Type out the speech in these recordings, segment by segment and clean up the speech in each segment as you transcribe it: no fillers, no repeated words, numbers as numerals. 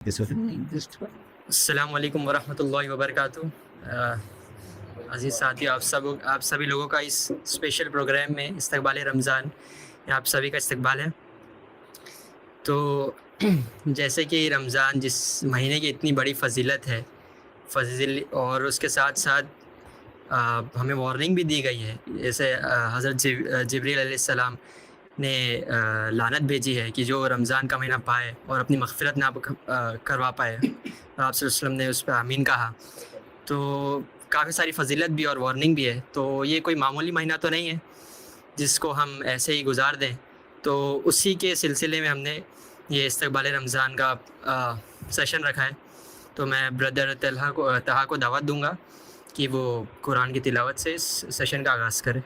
السلام علیکم ورحمۃ اللہ وبرکاتہ۔ عزیز ساتھی، آپ سبھی لوگوں کا اس اسپیشل پروگرام میں استقبال رمضان آپ سبھی کا استقبال ہے۔ تو جیسے کہ رمضان جس مہینے کی اتنی بڑی فضیلت ہے، اور اس کے ساتھ ساتھ ہمیں وارننگ بھی دی گئی ہے، جیسے حضرت جبریل علیہ السلام نے لعنت بھیجی ہے کہ جو رمضان کا مہینہ پائے اور اپنی مغفرت نہ کروا پائے، آپ صلی اللہ علیہ وسلم نے اس پہ آمین کہا۔ تو کافی ساری فضیلت بھی اور وارننگ بھی ہے، تو یہ کوئی معمولی مہینہ تو نہیں ہے جس کو ہم ایسے ہی گزار دیں۔ تو اسی کے سلسلے میں ہم نے یہ استقبال رمضان کا سیشن رکھا ہے۔ تو میں بردر طہا کو دعوت دوں گا کہ وہ قرآن کی تلاوت سے اس سیشن کا آغاز کرے۔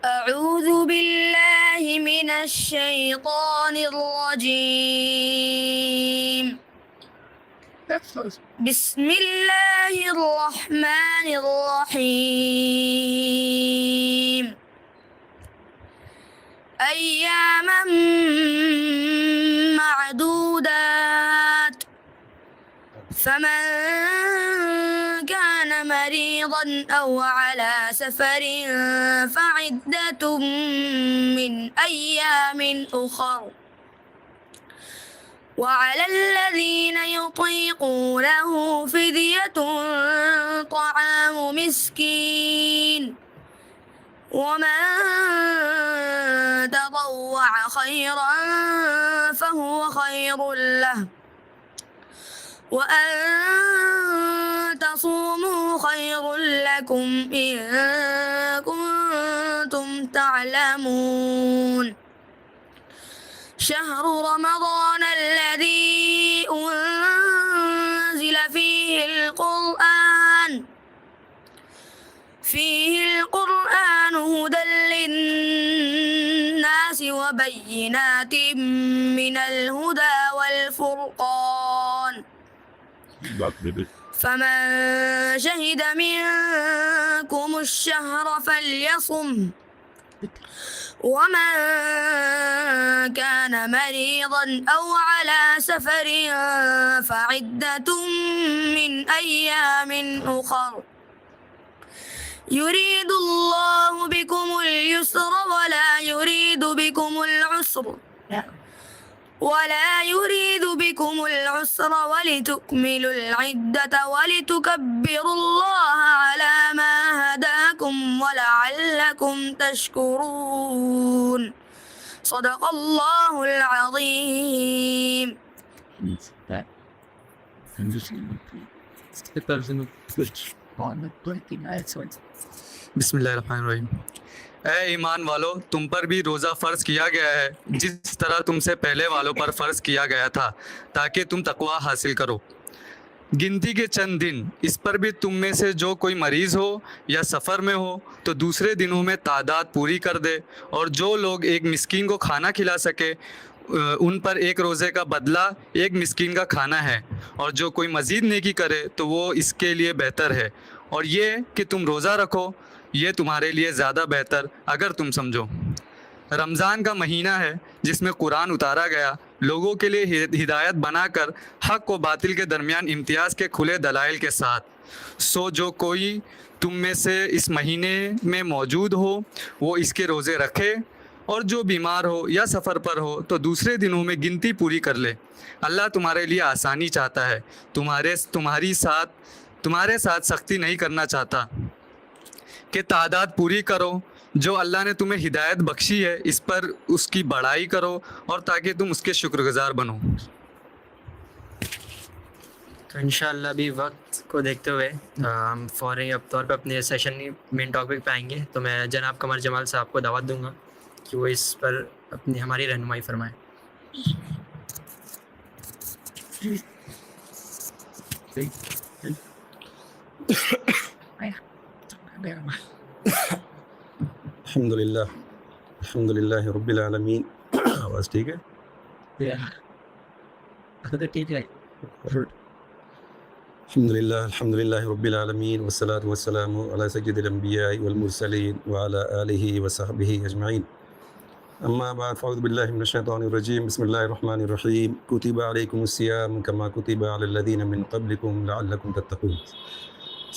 اعوذ باللہ من الشیطان الرجیم، بسم اللہ الرحمن الرحیم، ایاما معدودات، فمن كان مريضا أو على سفر فعدة من أيام أخر، وعلى الذين يطيقونه فدية طعام مسكين، ومن تطوع خيرا فهو خير له، وأن تصوموا خير لكم إن كنتم تعلمون، شهر رمضان الذي أنزل فيه القرآن هدى للناس وبينات من الهدى والفرقان، فمن شهد منكم الشهر فليصم، ومن كان مريضا أو على سفر فعدة من أيام أخر، يريد الله بكم اليسر ولا يريد بكم العسر ولتكملوا العدة ولتكبروا الله على ما هداكم ولعلكم تشكرون، صدق الله العظيم۔ بسم اللہ الرحمن الرحیم۔ اے ایمان والو، تم پر بھی روزہ فرض کیا گیا ہے جس طرح تم سے پہلے والوں پر فرض کیا گیا تھا، تاکہ تم تقوی حاصل کرو۔ گنتی کے چند دن، اس پر بھی تم میں سے جو کوئی مریض ہو یا سفر میں ہو تو دوسرے دنوں میں تعداد پوری کر دے، اور جو لوگ ایک مسکین کو کھانا کھلا سکے ان پر ایک روزے کا بدلہ ایک مسکین کا کھانا ہے، اور جو کوئی مزید نیکی کرے تو وہ اس کے لیے بہتر ہے، اور یہ کہ تم روزہ رکھو یہ تمہارے لیے زیادہ بہتر اگر تم سمجھو۔ رمضان کا مہینہ ہے جس میں قرآن اتارا گیا، لوگوں کے لیے ہدایت بنا کر حق و باطل کے درمیان امتیاز کے کھلے دلائل کے ساتھ۔ سو جو کوئی تم میں سے اس مہینے میں موجود ہو وہ اس کے روزے رکھے، اور جو بیمار ہو یا سفر پر ہو تو دوسرے دنوں میں گنتی پوری کر لے۔ اللہ تمہارے لیے آسانی چاہتا ہے، تمہارے ساتھ سختی نہیں کرنا چاہتا، کہ تعداد پوری کرو۔ جو اللہ نے تمہیں ہدایت بخشی ہے اس پر اس کی بڑائی کرو، اور تاکہ تم اس کے شکر گزار بنو۔ تو انشاءاللہ ابھی وقت کو دیکھتے ہوئے ہم فوری طور پہ اپنے سیشن مین ٹاپک پہ آئیں گے۔ تو میں جناب قمر جمال صاحب کو دعوت دوں گا کہ وہ اس پر ہماری رہنمائی فرمائیں۔ الحمد للہ رب العالمین۔ آواز ٹھیک ہے؟ الحمد للہ رب العالمین والصلاة والسلام علی سید الانبیاء والمرسلین وعلی آلہ وصحبہ اجمعین اما بعد فاعوذ باللہ من الشیطان الرجیم بسم اللہ الرحمن الرحیم کتب علیکم الصیام کما کتب علی الذین من قبلکم لعلکم تتقون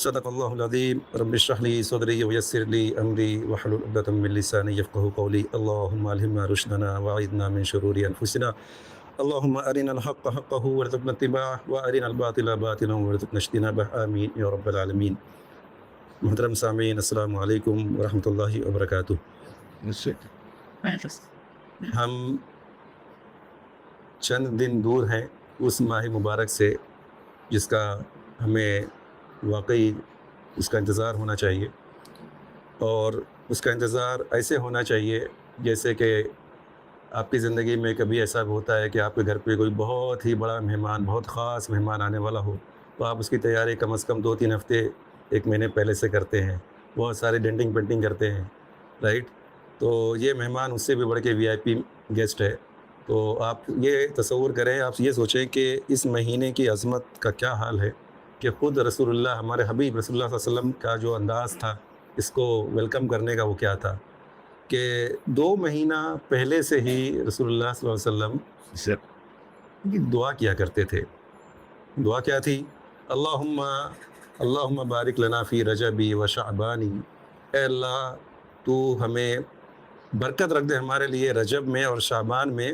صدق اللہ العظیم رب اشرح لی صدری ویسر لی امری واحلل عقدۃ من لسانی یفقهوا قولی اللہم الہمنا رشدنا واعذنا من شرور انفسنا اللہم ارنا الحق حقہ وارزقنا اتباعہ وارنا الباطل باطلا وارزقنا اجتنابہ آمین یا رب العالمین۔ محترم سامعین السلام علیکم ورحمۃ اللہ وبرکاتہ۔ ہم چند دن دور ہیں اس ماہ مبارک سے جس کا ہمیں واقعی اس کا انتظار ہونا چاہیے، اور اس کا انتظار ایسے ہونا چاہیے جیسے کہ آپ کی زندگی میں کبھی ایسا ہوتا ہے کہ آپ کے گھر پہ کوئی بہت ہی بڑا مہمان، بہت خاص مہمان آنے والا ہو، تو آپ اس کی تیاری کم از کم 2-3 ہفتے 1 مہینے پہلے سے کرتے ہیں، بہت سارے ڈینٹنگ پینٹنگ کرتے ہیں، رائٹ؟ تو یہ مہمان اس سے بھی بڑھ کے VIP گیسٹ ہے۔ تو آپ یہ تصور کریں، آپ یہ سوچیں کہ اس مہینے کی عظمت کا کیا حال ہے کہ خود رسول اللہ، ہمارے حبیب رسول اللہ صلی اللہ علیہ وسلم کا جو انداز تھا اس کو ویلکم کرنے کا، وہ کیا تھا کہ 2 مہینہ پہلے سے ہی رسول اللہ صلی اللہ علیہ وسلم دعا کیا کرتے تھے۔ دعا کیا تھی؟ اللہم بارک لنا فی رجبی و شعبانی، اے اللہ تو ہمیں برکت رکھ دے ہمارے لیے رجب میں اور شعبان میں،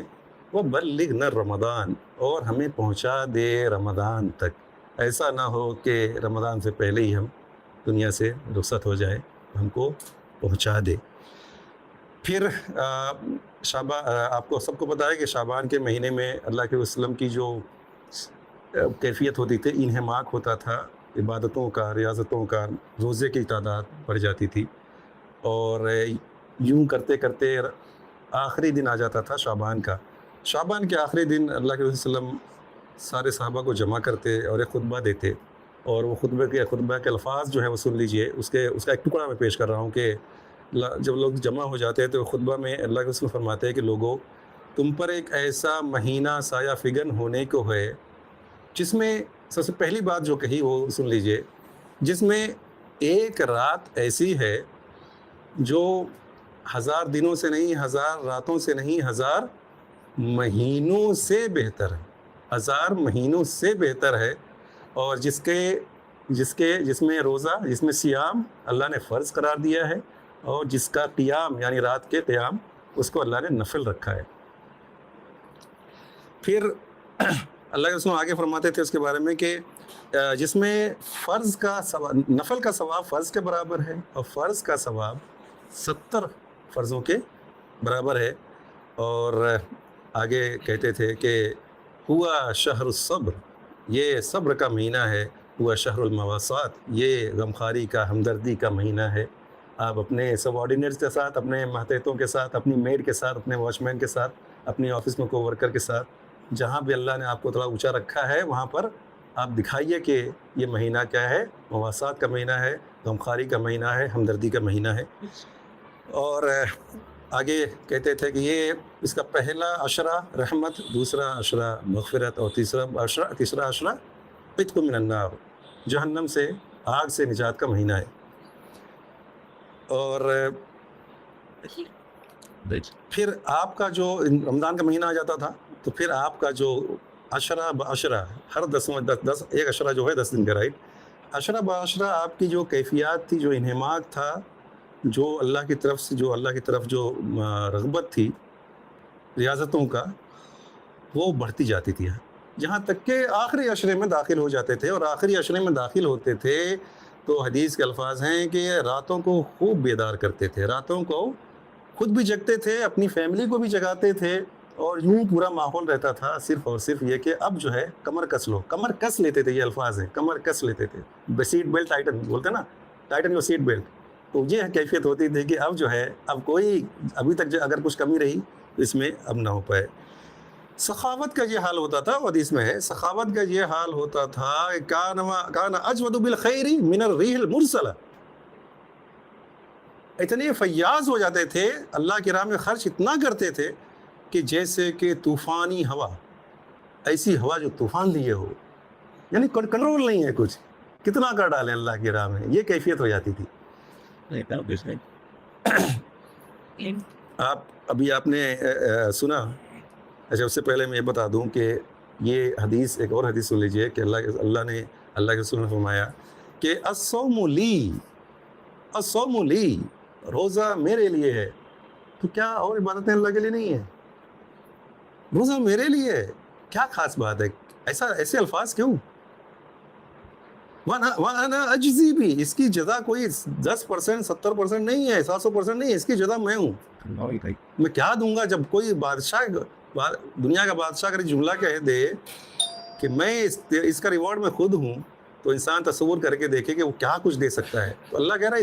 وہ بلغنا رمضان، اور ہمیں پہنچا دے رمضان تک۔ ایسا نہ ہو کہ رمضان سے پہلے ہی ہم دنیا سے رخصت ہو جائے، ہم کو پہنچا دے۔ پھر آپ کو سب کو پتہ ہے کہ شعبان کے مہینے میں اللہ کے وسلم کی جو کیفیت ہوتی تھی، انہماک ہوتا تھا، عبادتوں کا، ریاضتوں کا، روزے کی تعداد بڑھ جاتی تھی، اور یوں کرتے کرتے آخری دن آ جاتا تھا شعبان کا۔ شعبان کے آخری دن اللہ کے وسلم سارے صحابہ کو جمع کرتے اور ایک خطبہ دیتے، اور وہ خطبہ کے الفاظ جو ہے وہ سن لیجئے۔ اس کا ایک ٹکڑا میں پیش کر رہا ہوں کہ جب لوگ جمع ہو جاتے ہیں تو خطبہ میں اللہ کے رسول فرماتے ہیں کہ لوگوں، تم پر ایک ایسا مہینہ سایہ فگن ہونے کو ہے جس میں سب سے پہلی بات جو کہی وہ سن لیجئے، جس میں ایک رات ایسی ہے جو 1000 دنوں سے نہیں، 1000 راتوں سے نہیں، 1000 مہینوں سے بہتر ہے، 1000 مہینوں سے بہتر ہے، اور جس میں روزہ، جس میں صیام اللہ نے فرض قرار دیا ہے، اور جس کا قیام یعنی رات کے قیام اس کو اللہ نے نفل رکھا ہے۔ پھر اللہ کے رسول آگے فرماتے تھے اس کے بارے میں کہ جس میں فرض کا ثواب، نفل کا ثواب فرض کے برابر ہے، اور فرض کا ثواب 70 فرضوں کے برابر ہے۔ اور آگے کہتے تھے کہ ہوا شہر الصبر، یہ صبر کا مہینہ ہے، ہوا شہر المواسات، یہ غمخواری کا، ہمدردی کا مہینہ ہے۔ آپ اپنے سب آرڈینرز کے ساتھ، اپنے ماتحتوں کے ساتھ، اپنی میڈ کے ساتھ، اپنے واچ مین کے ساتھ، اپنی آفس میں کو ورکر کے ساتھ، جہاں بھی اللہ نے آپ کو تھوڑا اونچا رکھا ہے وہاں پر آپ دکھائیے کہ یہ مہینہ کیا ہے، مواسات کا مہینہ ہے، غمخواری کا مہینہ ہے، ہمدردی کا مہینہ ہے۔ اور آگے کہتے تھے کہ یہ اس کا پہلا عشرہ رحمت، دوسرا عشرہ مغفرت، اور تیسرا عشرہ عتق من النار، جہنم سے، آگ سے نجات کا مہینہ ہے۔ اور پھر آپ کا جو رمضان کا مہینہ آ جاتا تھا تو پھر آپ کا جو عشرہ بعشرہ، ہر 10 ایک عشرہ جو ہے 10 دن کا، رائٹ؟ عشرہ بعشرہ آپ کی جو کیفیات تھی، جو انہماک تھا، جو اللہ کی طرف جو رغبت تھی ریاضتوں کا، وہ بڑھتی جاتی تھی، جہاں تک کہ آخری عشرے میں داخل ہو جاتے تھے۔ اور آخری عشرے میں داخل ہوتے تھے تو حدیث کے الفاظ ہیں کہ راتوں کو خوب بیدار کرتے تھے، راتوں کو خود بھی جگتے تھے، اپنی فیملی کو بھی جگاتے تھے، اور یوں پورا ماحول رہتا تھا صرف اور صرف یہ کہ اب جو ہے کمر کس لو، کمر کس لیتے تھے، یہ الفاظ ہیں، کمر کس لیتے تھے، سیٹ بیلٹ ٹائٹن بولتے نا، ٹائٹن یور سیٹ بیلٹ۔ تو یہ کیفیت ہوتی تھی کہ اب جو ہے، اب کوئی ابھی تک جو اگر کچھ کمی رہی تو اس میں اب نہ ہو پائے۔ سخاوت کا یہ حال ہوتا تھا، حدیث میں ہے، سخاوت کا یہ حال ہوتا تھا کہ کان اجود بالخیر من الریح المرسلہ، اتنے فیاض ہو جاتے تھے، اللہ کی راہ میں خرچ اتنا کرتے تھے کہ جیسے کہ طوفانی ہوا، ایسی ہوا جو طوفان لیے ہو، یعنی کنٹرول نہیں ہے کچھ, کتنا کر ڈالیں اللہ کی راہ میں, یہ کیفیت ہو جاتی تھی. آپ نے سنا, اچھا اس سے پہلے میں یہ بتا دوں کہ یہ حدیث, ایک اور حدیث سن لیجئے کہ اللہ کے رسول نے فرمایا کہ الصوم لی, روزہ میرے لیے ہے. تو کیا اور عبادتیں اللہ کے لیے نہیں ہیں؟ روزہ میرے لیے ہے, کیا خاص بات ہے؟ ایسے الفاظ کیوں؟ وَأَنَا أَجْزِي بِهِ, اس کی جزا کوئی 10%, 70% نہیں ہے, 700% نہیں ہے, اس کی جزا میں ہوں. میں کیا دوں گا؟ جب کوئی بادشاہ, دنیا کا بادشاہ اگر جملہ کہہ دے کہ میں اس کا ریوارڈ میں خود ہوں, تو انسان تصور کر کے دیکھے کہ وہ کیا کچھ دے سکتا ہے. تو اللہ کہہ رہا ہے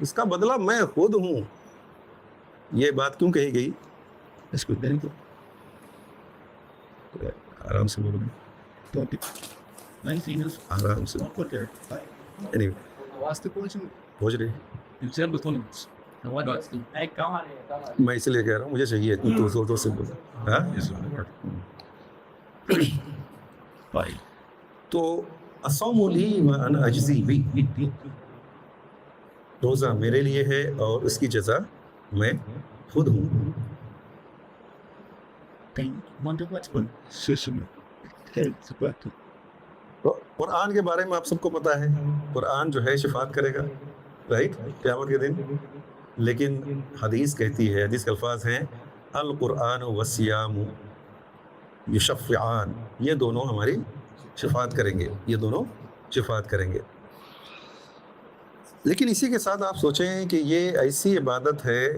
اس کا بدلہ میں خود ہوں. یہ بات کیوں کہی گئی؟ اس کو آرام سے بولو, آرام سے. Anyway, پہنچ رہی, میں اس لیے کہہ رہا ہوں مجھے چاہیے تو زور سے بولو. تو الصوم لی وانا اجزی بہ, روزہ میرے لیے ہے اور اس کی جزا میں خود ہوں. قرآن کے بارے میں آپ سب کو پتا ہے, قرآن جو ہے شفاعت کرے گا, رائٹ, قیامت کے دن. لیکن حدیث کہتی ہے, حدیث کے الفاظ ہیں القرآن والصیام یشفعان, یہ دونوں ہماری شفاعت کریں گے, یہ دونوں شفاعت کریں گے. لیکن اسی کے ساتھ آپ سوچیں کہ یہ ایسی عبادت ہے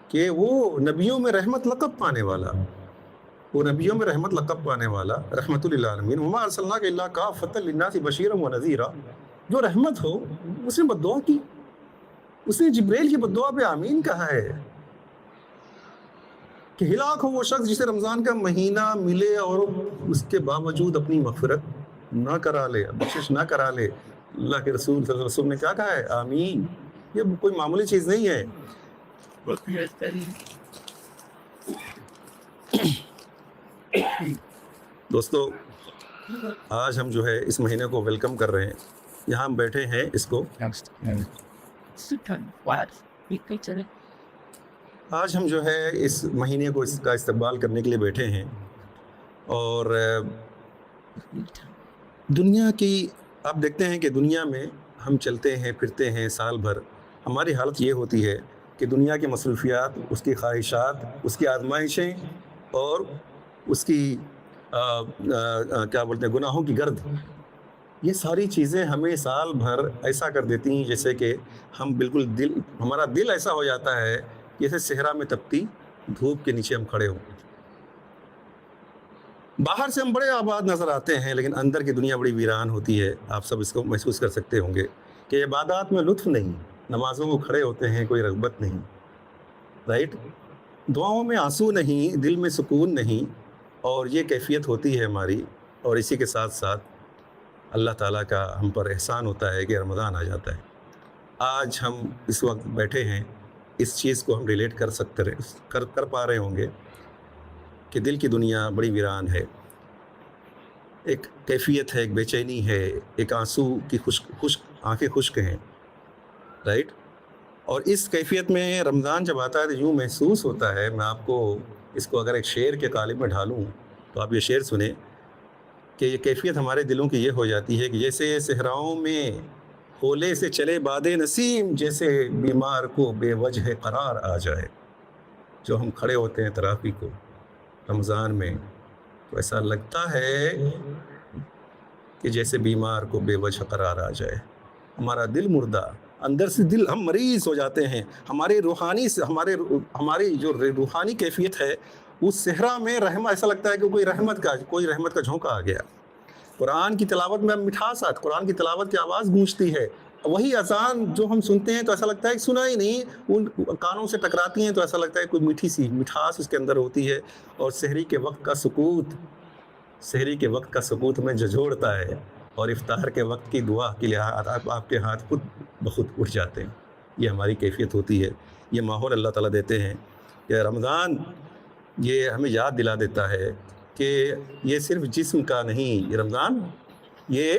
کہ وہ نبیوں میں رحمت لقب پانے والا, رحمت للعالمین, وما ارسلناک الا کافۃ للناس بشیرا ونذیرا, جو رحمت ہو اس نے بد دعا کی, اس نے جبریل کی بد دعا پہ آمین کہا ہے کہ ہلاک ہو وہ شخص جسے رمضان کا مہینہ ملے اور اس کے باوجود اپنی مغفرت نہ کرا لے, بخشش نہ کرا لے. اللہ کے رسول صلی اللہ علیہ وسلم نے کیا کہا ہے؟ آمین. یہ کوئی معمولی چیز نہیں ہے. دوستو, آج ہم جو ہے اس مہینے کو ویلکم کر رہے ہیں. یہاں ہم بیٹھے ہیں اس کو, آج ہم جو ہے اس مہینے کو اس کا استقبال کرنے کے لیے بیٹھے ہیں. اور دنیا کی آپ دیکھتے ہیں کہ دنیا میں ہم چلتے ہیں پھرتے ہیں سال بھر, ہماری حالت یہ ہوتی ہے کہ دنیا کی مصروفیات, اس کی خواہشات, اس کی آزمائشیں اور اس کی کیا بولتے ہیں گناہوں کی گرد, یہ ساری چیزیں ہمیں سال بھر ایسا کر دیتی ہیں جیسے کہ ہم بالکل ہمارا دل ایسا ہو جاتا ہے جیسے صحرا میں تپتی دھوپ کے نیچے ہم کھڑے ہوں. باہر سے ہم بڑے آباد نظر آتے ہیں لیکن اندر کی دنیا بڑی ویران ہوتی ہے. آپ سب اس کو محسوس کر سکتے ہوں گے کہ عبادات میں لطف نہیں, نمازوں کو کھڑے ہوتے ہیں کوئی رغبت نہیں, رائٹ, دعاؤں میں آنسو نہیں, دل میں سکون نہیں, اور یہ کیفیت ہوتی ہے ہماری. اور اسی کے ساتھ ساتھ اللہ تعالیٰ کا ہم پر احسان ہوتا ہے کہ رمضان آ جاتا ہے. آج ہم اس وقت بیٹھے ہیں, اس چیز کو ہم ریلیٹ کر پا رہے ہوں گے کہ دل کی دنیا بڑی ویران ہے, ایک کیفیت ہے, ایک بے چینی ہے, ایک آنسو کی خشک آنکھیں خشک ہیں, رائٹ. اور اس کیفیت میں رمضان جب آتا ہے تو یوں محسوس ہوتا ہے, میں آپ کو اس کو اگر ایک شعر کے قالب میں ڈھالوں تو آپ یہ شعر سنیں کہ یہ کیفیت ہمارے دلوں کی یہ ہو جاتی ہے کہ جیسے صحراؤں میں ہولے سے چلے باد نسیم, جیسے بیمار کو بے وجہ قرار آ جائے. جو ہم کھڑے ہوتے ہیں تراویح کو رمضان میں تو ایسا لگتا ہے کہ جیسے بیمار کو بے وجہ قرار آ جائے. ہمارا دل مردہ, اندر سے دل ہم مریض ہو جاتے ہیں. ہماری جو روحانی کیفیت ہے اس صحرا میں رحمت, ایسا لگتا ہے کہ کوئی رحمت کا جھونکا آ گیا. قرآن کی تلاوت میں مٹھاس آتی, قرآن کی تلاوت کی آواز گونجتی ہے, وہی اذان جو ہم سنتے ہیں تو ایسا لگتا ہے کہ سنا ہی نہیں, ان کانوں سے ٹکراتی ہیں تو ایسا لگتا ہے کوئی میٹھی سی مٹھاس اس کے اندر ہوتی ہے. اور سحری کے وقت کا سکوت میں جھنجھوڑتا ہے, اور افطار کے وقت کی دعا کے لیے آپ کے ہاتھ خود بخود اٹھ جاتے ہیں. یہ ہماری کیفیت ہوتی ہے. یہ ماحول اللہ تعالیٰ دیتے ہیں کہ رمضان یہ ہمیں یاد دلا دیتا ہے کہ یہ صرف جسم کا نہیں, یہ رمضان یہ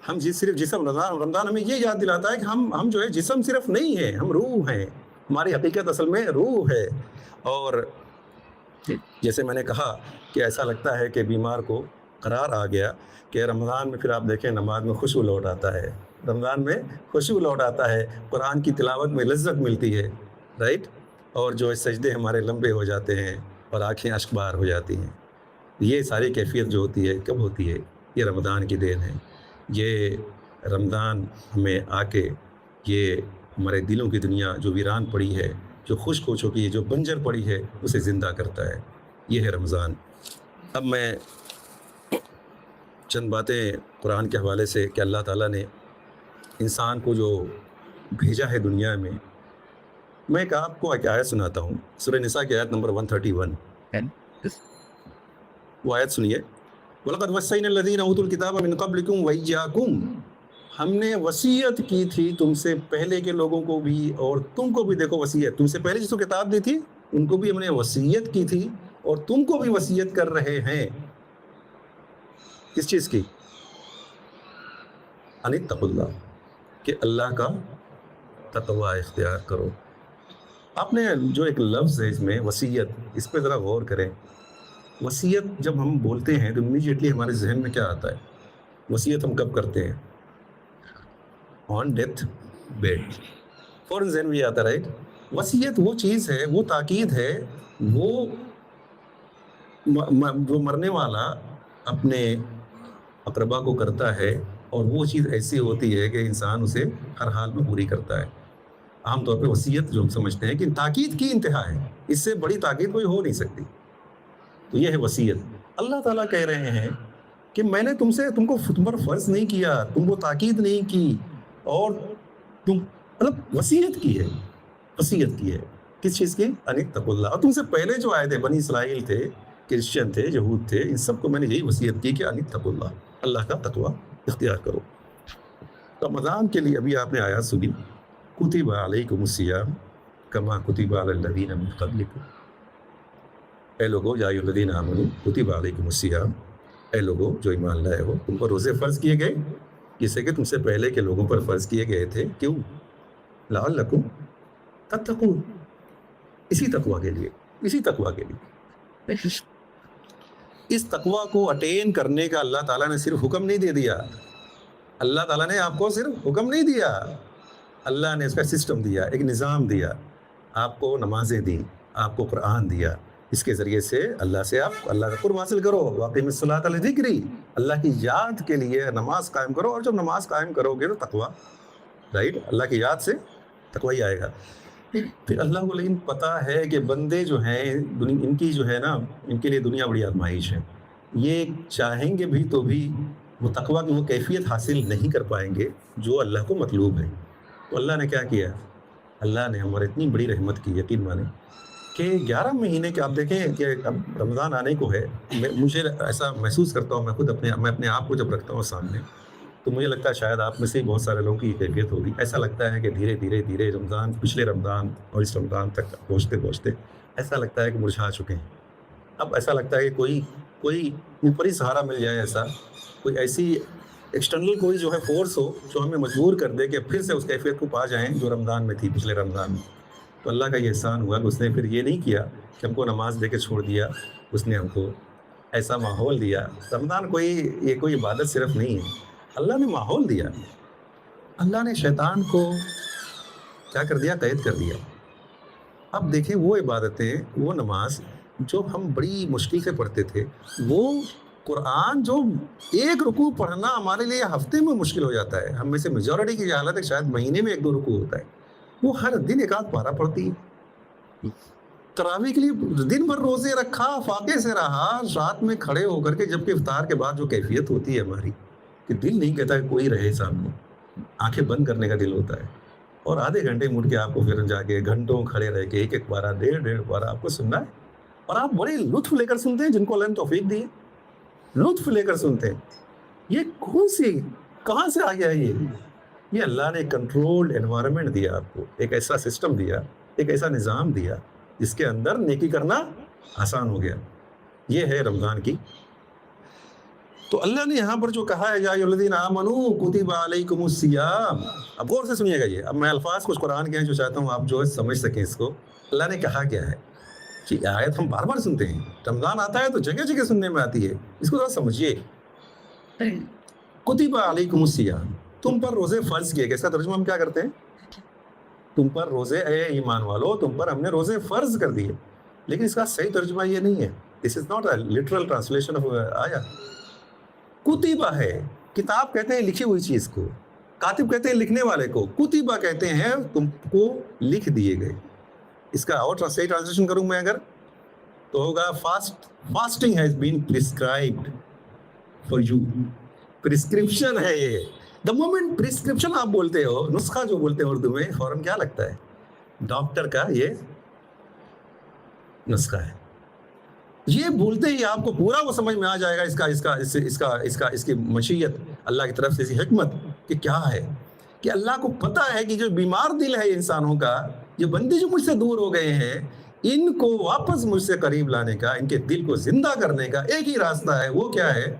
ہم صرف جسم، رمضان ہمیں یہ یاد دلاتا ہے کہ ہم جو ہے جسم صرف نہیں ہے، ہم روح ہیں، ہماری حقیقت اصل میں روح ہے. اور جیسے میں نے کہا کہ ایسا لگتا ہے کہ بیمار کو قرار آ گیا کہ رمضان میں پھر آپ دیکھیں نماز میں خوشبو لوٹ آتا ہے، رمضان میں خوشبو لوٹ آتا ہے، قرآن کی تلاوت میں لذت ملتی ہے، رائٹ. اور جو سجدے ہمارے لمبے ہو جاتے ہیں اور آنکھیں اشک بار ہو جاتی ہیں. یہ ساری کیفیت جو ہوتی ہے کب ہوتی ہے؟ یہ رمضان کی دین ہے. یہ رمضان ہمیں آ کے یہ ہمارے دلوں کی دنیا جو ویران پڑی ہے، جو خشک ہو چکی ہے، جو بنجر پڑی ہے، اسے زندہ کرتا ہے. یہ ہے رمضان. اب میں چند باتیں قرآن کے حوالے سے کہ اللہ تعالیٰ نے انسان کو جو بھیجا ہے دنیا میں ایک آپ کو ایک آیت سناتا ہوں. سورہ نساء کی آیت نمبر 131. وہ آیت سنیے. وَلَقَدْ وَصَّيْنَا الَّذِينَ أُوتُوا الْكِتَابَ مِنْ قَبْلِكُمْ وَإِيَّاكُمْ، ہم نے وصیت کی تھی تم سے پہلے کے لوگوں کو بھی اور تم کو بھی. دیکھو وصیت، تم سے پہلے جس کو کتاب دی تھی ان کو بھی ہم نے وصیت کی تھی اور تم کو بھی وصیت کر رہے ہیں. کس چیز کی؟ ان اتقوا اللہ، کہ اللہ کا تقوی اختیار کرو. آپ نے جو ایک لفظ ہے اس میں وصیت، اس پہ ذرا غور کریں. وصیت جب ہم بولتے ہیں تو امیڈیٹلی ہمارے ذہن میں کیا آتا ہے؟ وصیت ہم کب کرتے ہیں؟ آن ڈیتھ بیڈ، فوراً ذہن میں یہ آتا، رائٹ. وصیت وہ چیز ہے، وہ تاکید ہے، وہ جو مرنے والا اپنے اقربا کو کرتا ہے، اور وہ چیز ایسی ہوتی ہے کہ انسان اسے ہر حال میں پوری کرتا ہے. عام طور پہ وصیت جو ہم سمجھتے ہیں کہ تاکید کی انتہا ہے، اس سے بڑی تاکید کوئی ہو نہیں سکتی. تو یہ ہے وصیت. اللہ تعالیٰ کہہ رہے ہیں کہ میں نے تم کو تم پر فرض نہیں کیا، تم کو تاکید نہیں کی، اور تم مطلب وصیت کی ہے. وصیت کی ہے کس چیز کی؟ ان اتقوا اللہ. اور تم سے پہلے جو آئے تھے، بنی اسرائیل تھے، کرسچن تھے، یہود تھے، ان سب کو میں نے یہی وصیت کی کہ ان اتقوا اللہ، اللہ کا تقوی اختیار کرو. رمضان کے لیے ابھی آپ نے آیات سنی. کتب علیکم الصیام کما کتب علی الذین من قبلکم. اے لوگو یا ایھا الذین آمنوا کتب علیکم الصیام، اے لوگو جو ایمان لائے ہو، تم پر روزے فرض کیے گئے جیسے کہ تم سے پہلے کے لوگوں پر فرض کیے گئے تھے. کیوں؟ لعلکم تتقون، اسی تقوی کے لیے، اسی تقوی کے لیے. اس تقوی کو اٹین کرنے کا اللہ تعالیٰ نے صرف حکم نہیں دے دیا. اللہ تعالیٰ نے آپ کو صرف حکم نہیں دیا، اللہ نے اس کا سسٹم دیا، ایک نظام دیا. آپ کو نمازیں دیں، آپ کو قرآن دیا، اس کے ذریعے سے اللہ سے آپ اللہ کا قرب حاصل کرو. واقعی الصلاۃ لذکری، اللہ کی یاد کے لیے نماز قائم کرو. اور جب نماز قائم کرو گے تو تقوی، رائٹ، اللہ کی یاد سے تقوی آئے گا. پھر اللہ کو لیکن پتہ ہے کہ بندے جو ہیں ان کی جو ہے نا، ان کے لیے دنیا بڑی آزمائش ہے. یہ چاہیں گے بھی تو بھی وہ تقوی کی وہ کیفیت حاصل نہیں کر پائیں گے جو اللہ کو مطلوب ہے. تو اللہ نے کیا کیا؟ اللہ نے ہمارے اتنی بڑی رحمت کی، یقین مانیں کہ 11 مہینے کے آپ دیکھیں کہ اب رمضان آنے کو ہے. مجھے ایسا محسوس کرتا ہوں، میں اپنے آپ کو جب رکھتا ہوں سامنے تو مجھے لگتا ہے شاید آپ میں سے بہت سارے لوگوں کی یہ کیفیت ہوگی. ایسا لگتا ہے کہ دھیرے دھیرے رمضان، پچھلے رمضان اور اس رمضان تک پہنچتے ایسا لگتا ہے کہ مرجھا چکے ہیں. اب ایسا لگتا ہے کہ کوئی اوپری سہارا مل جائے، ایسا کوئی ایسی ایکسٹرنل کوئی جو ہے فورس ہو جو ہمیں مجبور کر دے کہ پھر سے اس کیفیت کو پا جائیں جو رمضان میں تھی، پچھلے رمضان میں. تو اللہ کا یہ احسان ہوا کہ اس نے پھر یہ نہیں کیا کہ ہم کو نماز دے کے چھوڑ دیا، اس نے ہم کو ایسا ماحول دیا. رمضان کوئی عبادت صرف نہیں ہے، اللہ نے ماحول دیا. اللہ نے شیطان کو کیا کر دیا؟ قید کر دیا. اب دیکھیں وہ عبادتیں، وہ نماز جو ہم بڑی مشکل سے پڑھتے تھے، وہ قرآن جو ایک رکوع پڑھنا ہمارے لیے ہفتے میں مشکل ہو جاتا ہے. ہم میں سے میجورٹی کی حالت ہے شاید مہینے میں 1-2 رکوع ہوتا ہے، وہ ہر دن 1-8 پارہ پڑھتی ہے. تراویح کے لیے دن بھر روزے رکھا، فاقے سے رہا، رات میں کھڑے ہو کر کے جبکہ افطار کے بعد جو کیفیت ہوتی ہے ہماری کہ دل نہیں کہتا کہ کوئی رہے سامنے، آنکھیں بند کرنے کا دل ہوتا ہے. اور آدھے گھنٹے مڑ کے آپ کو پھر جا کے گھنٹوں کھڑے رہ کے 1-1 پارہ 1.5 پارہ آپ کو سننا ہے. اور آپ بڑے لطف لے کر سنتے ہیں، جن کو اللہ نے توفیق دی ہے، لطف لے کر سنتے ہیں. یہ کہاں سے آ گیا ہے؟ یہ اللہ نے کنٹرولڈ انوائرمنٹ دیا آپ کو، ایک ایسا سسٹم دیا، ایک ایسا نظام دیا جس کے اندر نیکی کرنا آسان ہو گیا. یہ ہے رمضان کی. تو اللہ نے یہاں پر جو کہا ہے یا ایھاالذین آمنوا کتب علیکم الصیام، اب غور سے سنیے گا یہ، اب میں الفاظ کچھ قرآن کے ہیں جو چاہتا ہوں آپ جو ہے سمجھ سکیں اس کو. اللہ نے کہا کیا ہے کہ آیت ہم بار بار سنتے ہیں، رمضان آتا ہے تو جگہ جگہ سننے میں آتی ہے، اس کو ذرا سمجھیے. کتب علیکم الصیام، تم پر روزے فرض کیے گئے. اس کا ترجمہ ہم کیا کرتے ہیں؟ تم پر روزے، اے ایمان والو تم پر ہم نے روزے فرض کر دیے. لیکن اس کا صحیح ترجمہ یہ نہیں ہے. This is not a literal translation of آیا. کتبہ ہے، کتاب کہتے ہیں لکھی ہوئی چیز کو، کاتب کہتے ہیں لکھنے والے کو، کتبہ کہتے ہیں تم کو لکھ دیے گئے. اس کا اور صحیح ٹرانسلیشن کروں میں اگر تو ہوگا fasting has been prescribed for you. Prescription ہے یہ. دا مومنٹ پرسکرپشن آپ بولتے ہو، نسخہ جو بولتے ہیں اردو میں، فوراً کیا لگتا ہے؟ ڈاکٹر کا یہ نسخہ ہے. یہ بولتے ہی آپ کو پورا وہ سمجھ میں آ جائے گا اس کی مشیت اللہ کی طرف سے، اس کی حکمت کہ کیا ہے. کہ اللہ کو پتہ ہے کہ جو بیمار دل ہے انسانوں کا، یہ بندے جو مجھ سے دور ہو گئے ہیں، ان کو واپس مجھ سے قریب لانے کا، ان کے دل کو زندہ کرنے کا ایک ہی راستہ ہے. وہ کیا ہے؟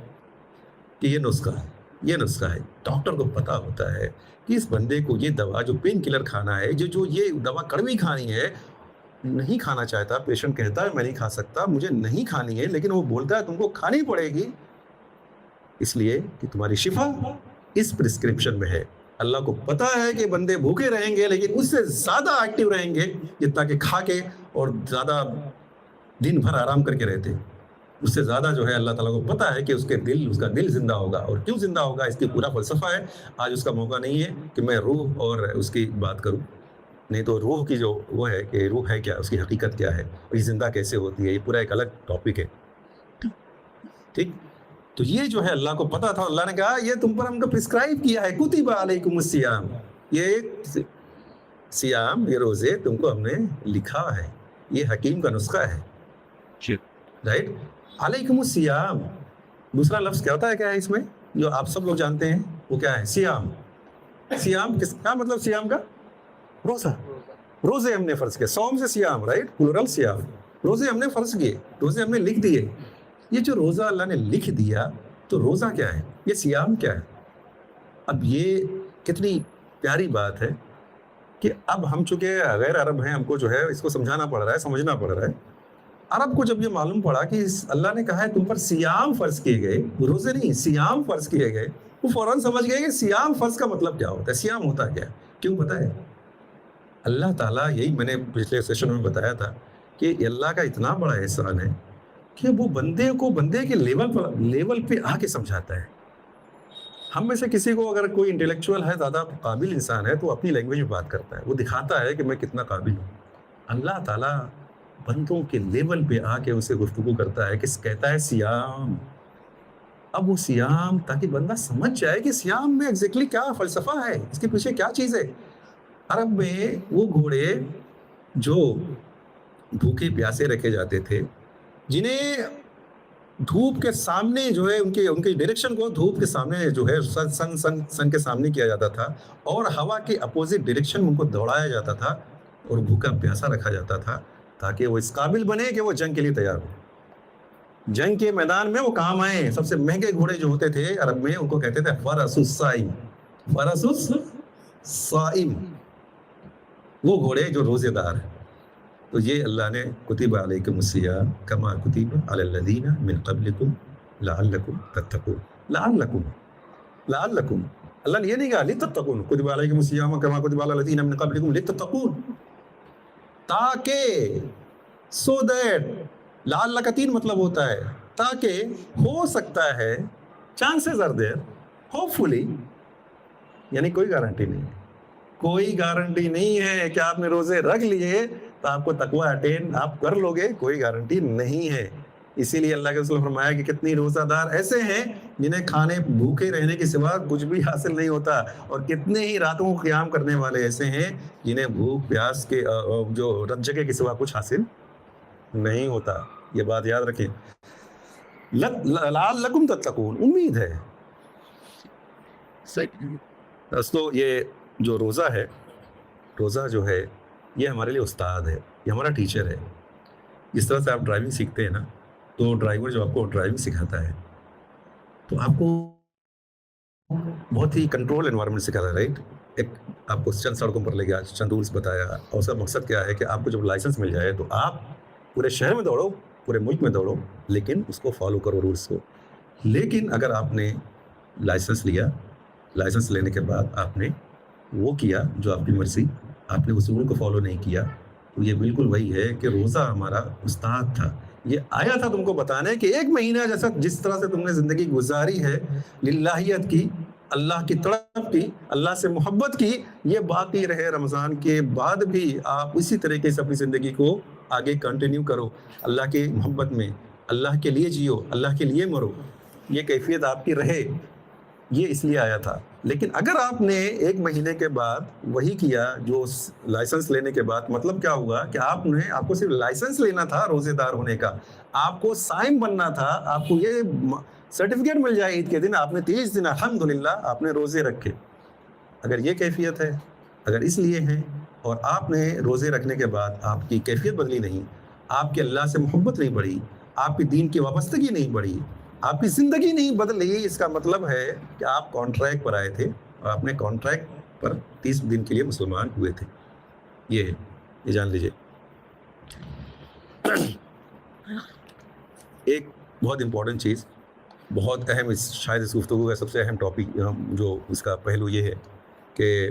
کہ یہ نسخہ ہے. یہ نسخہ ہے. ڈاکٹر کو پتہ ہوتا ہے کہ اس بندے کو یہ دوا جو پین کلر کھانا ہے، جو یہ دوا کڑوی کھانی ہے، نہیں کھانا چاہتا. پیشنٹ کہتا ہے میں نہیں کھا سکتا، مجھے نہیں کھانی ہے، لیکن وہ بولتا ہے تم کو کھانی پڑے گی، اس لیے کہ تمہاری شفا اس پرسکرپشن میں ہے. اللہ کو پتہ ہے کہ بندے بھوکے رہیں گے، لیکن اس سے زیادہ ایکٹیو رہیں گے جتنا کہ کھا کے اور زیادہ دن بھر آرام کر کے رہتے. اس سے زیادہ جو ہے اللہ تعالیٰ کو پتہ ہے کہ اس کا دل زندہ ہوگا. اور کیوں زندہ ہوگا اس کی پورا فلسفہ ہے. آج اس کا موقع نہیں ہے کہ میں روح اور اس کی بات کروں. نہیں تو روح کی جو وہ ہے کہ روح ہے کیا، اس کی حقیقت کیا ہے، اور یہ زندہ کیسے ہوتی ہے، یہ پورا ایک الگ ٹاپک ہے. ٹھیک. تو یہ جو ہے اللہ کو پتہ تھا. اللہ نے کہا یہ تم پر ہم کو پرسکرائب کیا ہے. کتب علیکم الصیام، یہ سیام، یہ روزے تم کو ہم نے لکھا ہے. یہ حکیم کا نسخہ ہے. رائٹ. علیکم الصیام، دوسرا لفظ کیا ہوتا ہے، کیا ہے اس میں جو آپ سب لوگ جانتے ہیں، وہ کیا ہے؟ سیام. سیام کیا مطلب؟ سیام کا روزہ. روزے ہم نے فرض کیے. سوم سے سیام، رائٹ، پلورل سیام. روزے ہم نے فرض کیے، روزے ہم نے لکھ دیے. یہ جو روزہ اللہ نے لکھ دیا، تو روزہ کیا ہے، یہ سیام کیا ہے؟ اب یہ کتنی پیاری بات ہے کہ اب ہم چونکہ غیر عرب ہیں، ہم کو جو ہے اس کو سمجھانا پڑ رہا ہے، سمجھنا پڑ رہا ہے. عرب کو جب یہ معلوم پڑا کہ اللہ نے کہا ہے تم پر سیام فرض کیے گئے، روزے نہیں، سیام فرض کیے گئے، وہ فوراً سمجھ گئے کہ سیام فرض کا مطلب کیا ہوتا ہے، سیام ہوتا کیا ہے. کیوں پتہ ہے؟ اللہ تعالیٰ، یہی میں نے پچھلے سیشن میں بتایا تھا کہ اللہ کا اتنا بڑا احسان ہے کہ وہ بندے کے لیول پہ آ کے سمجھاتا ہے. ہم میں سے کسی کو اگر کوئی انٹلیکچوئل ہے، زیادہ قابل انسان ہے، تو اپنی لینگویج میں بات کرتا ہے، وہ دکھاتا ہے کہ میں کتنا قابل ہوں. اللہ تعالیٰ بندوں کے لیول پہ آ کے اسے گفتگو کرتا ہے کہ کہتا ہے سیام. اب وہ سیام تاکہ بندہ سمجھ جائے کہ سیام میں ایگزیکٹلی کیا فلسفہ ہے، اس کے پیچھے کیا چیز ہے. عرب میں وہ گھوڑے جو بھوکے پیاسے رکھے جاتے تھے، جنہیں دھوپ کے سامنے جو ہے ان کی ڈائریکشن کو دھوپ کے سامنے جو ہے سن کے سامنے کیا جاتا تھا، اور ہوا کے اپوزٹ ڈائریکشن میں ان کو دوڑایا جاتا تھا اور بھوکا پیاسا رکھا جاتا تھا، تاکہ وہ اس قابل بنے کہ وہ جنگ کے لیے تیار ہو. جنگ کے میدان میں وہ کام آئے. سب سے مہنگے گھوڑے جو ہوتے تھے عرب میں، ان کو کہتے تھے فرس الصائم. فرس الصائم، وہ گھوڑے جو روزے دار ہیں. تو یہ اللہ نے کتب علیکم الصیام کما کتب علی الذین من قبلکم لعلکم تتقون. لعلکم اللہ نے یہ نہیں کہا لتتقون. کتب علیکم الصیام کما کتب علی الذین من قبلکم لتتقون، تاکہ سو دیٹ. لعل کا 3 مطلب ہوتا ہے. تاکہ ہو سکتا ہے، چانسز آر دیر، ہوپ فلی، یعنی کوئی گارنٹی نہیں ہے. کوئی گارنٹی نہیں ہے کہ آپ نے روزے رکھ لیے تو آپ کو تقویٰ اٹین آپ کر لو گے، کوئی گارنٹی نہیں ہے. اسی لیے اللہ کے رسول نے فرمایا کہ کتنی روزہ دار ایسے ہیں جنہیں کھانے بھوکے رہنے کے سوا کچھ بھی حاصل نہیں ہوتا، اور کتنے ہی راتوں کو قیام کرنے والے ایسے ہیں جنہیں بھوک پیاس کے جو رت جگہ کے سوا کچھ حاصل نہیں ہوتا. یہ بات یاد رکھیں. لعلکم تتقون، امید ہے. دوستو، یہ جو روزہ ہے، روزہ جو ہے یہ ہمارے لیے استاد ہے، یہ ہمارا ٹیچر ہے. جس طرح سے آپ ڈرائیونگ سیکھتے ہیں نا، تو ڈرائیور جو آپ کو ڈرائیونگ سکھاتا ہے، تو آپ کو بہت ہی کنٹرول انوائرمنٹ سکھا تھا، رائٹ. ایک آپ کو چند سڑکوں پر لے گیا، چند رولس بتایا، اور اس کا مقصد کیا ہے کہ آپ کو جب لائسنس مل جائے تو آپ پورے شہر میں دوڑو، پورے ملک میں دوڑو، لیکن اس کو فالو کرو رولس کو. لیکن اگر آپ نے لائسنس لیا، لائسنس لینے کے بعد آپ نے وہ کیا جو آپ کی مرضی، آپ نے اس رول کو فالو نہیں کیا، تو یہ بالکل وہی ہے کہ روزہ ہمارا استاد تھا. یہ آیا تھا تم کو بتانے کہ ایک مہینہ جیسا جس طرح سے تم نے زندگی گزاری ہے، للہیت کی، اللہ کی طرف کی، اللہ سے محبت کی، یہ باقی رہے. رمضان کے بعد بھی آپ اسی طریقے سے اپنی زندگی کو آگے کنٹینیو کرو، اللہ کی محبت میں، اللہ کے لیے جیو، اللہ کے لیے مرو. یہ کیفیت آپ کی رہے، یہ اس لیے آیا تھا. لیکن اگر آپ نے ایک مہینے کے بعد وہی کیا جو لائسنس لینے کے بعد، مطلب کیا ہوا کہ آپ کو صرف لائسنس لینا تھا روزے دار ہونے کا، آپ کو صائم بننا تھا، آپ کو یہ سرٹیفکیٹ مل جائے عید کے دن، آپ نے 30 دن الحمدللہ آپ نے روزے رکھے. اگر یہ کیفیت ہے، اگر اس لیے ہے، اور آپ نے روزے رکھنے کے بعد آپ کی کیفیت بدلی نہیں، آپ کے اللہ سے محبت نہیں بڑھی، آپ کی دین کی وابستگی نہیں بڑھی، آپ کی زندگی نہیں بدلی، اس کا مطلب ہے کہ آپ کانٹریکٹ پر آئے تھے اور آپ نے کانٹریکٹ پر 30 دن کے لیے مسلمان ہوئے تھے. یہ جان لیجئے. ایک بہت امپورٹنٹ چیز، بہت اہم، شاید اس گفتگو کا سب سے اہم ٹاپک جو اس کا پہلو یہ ہے کہ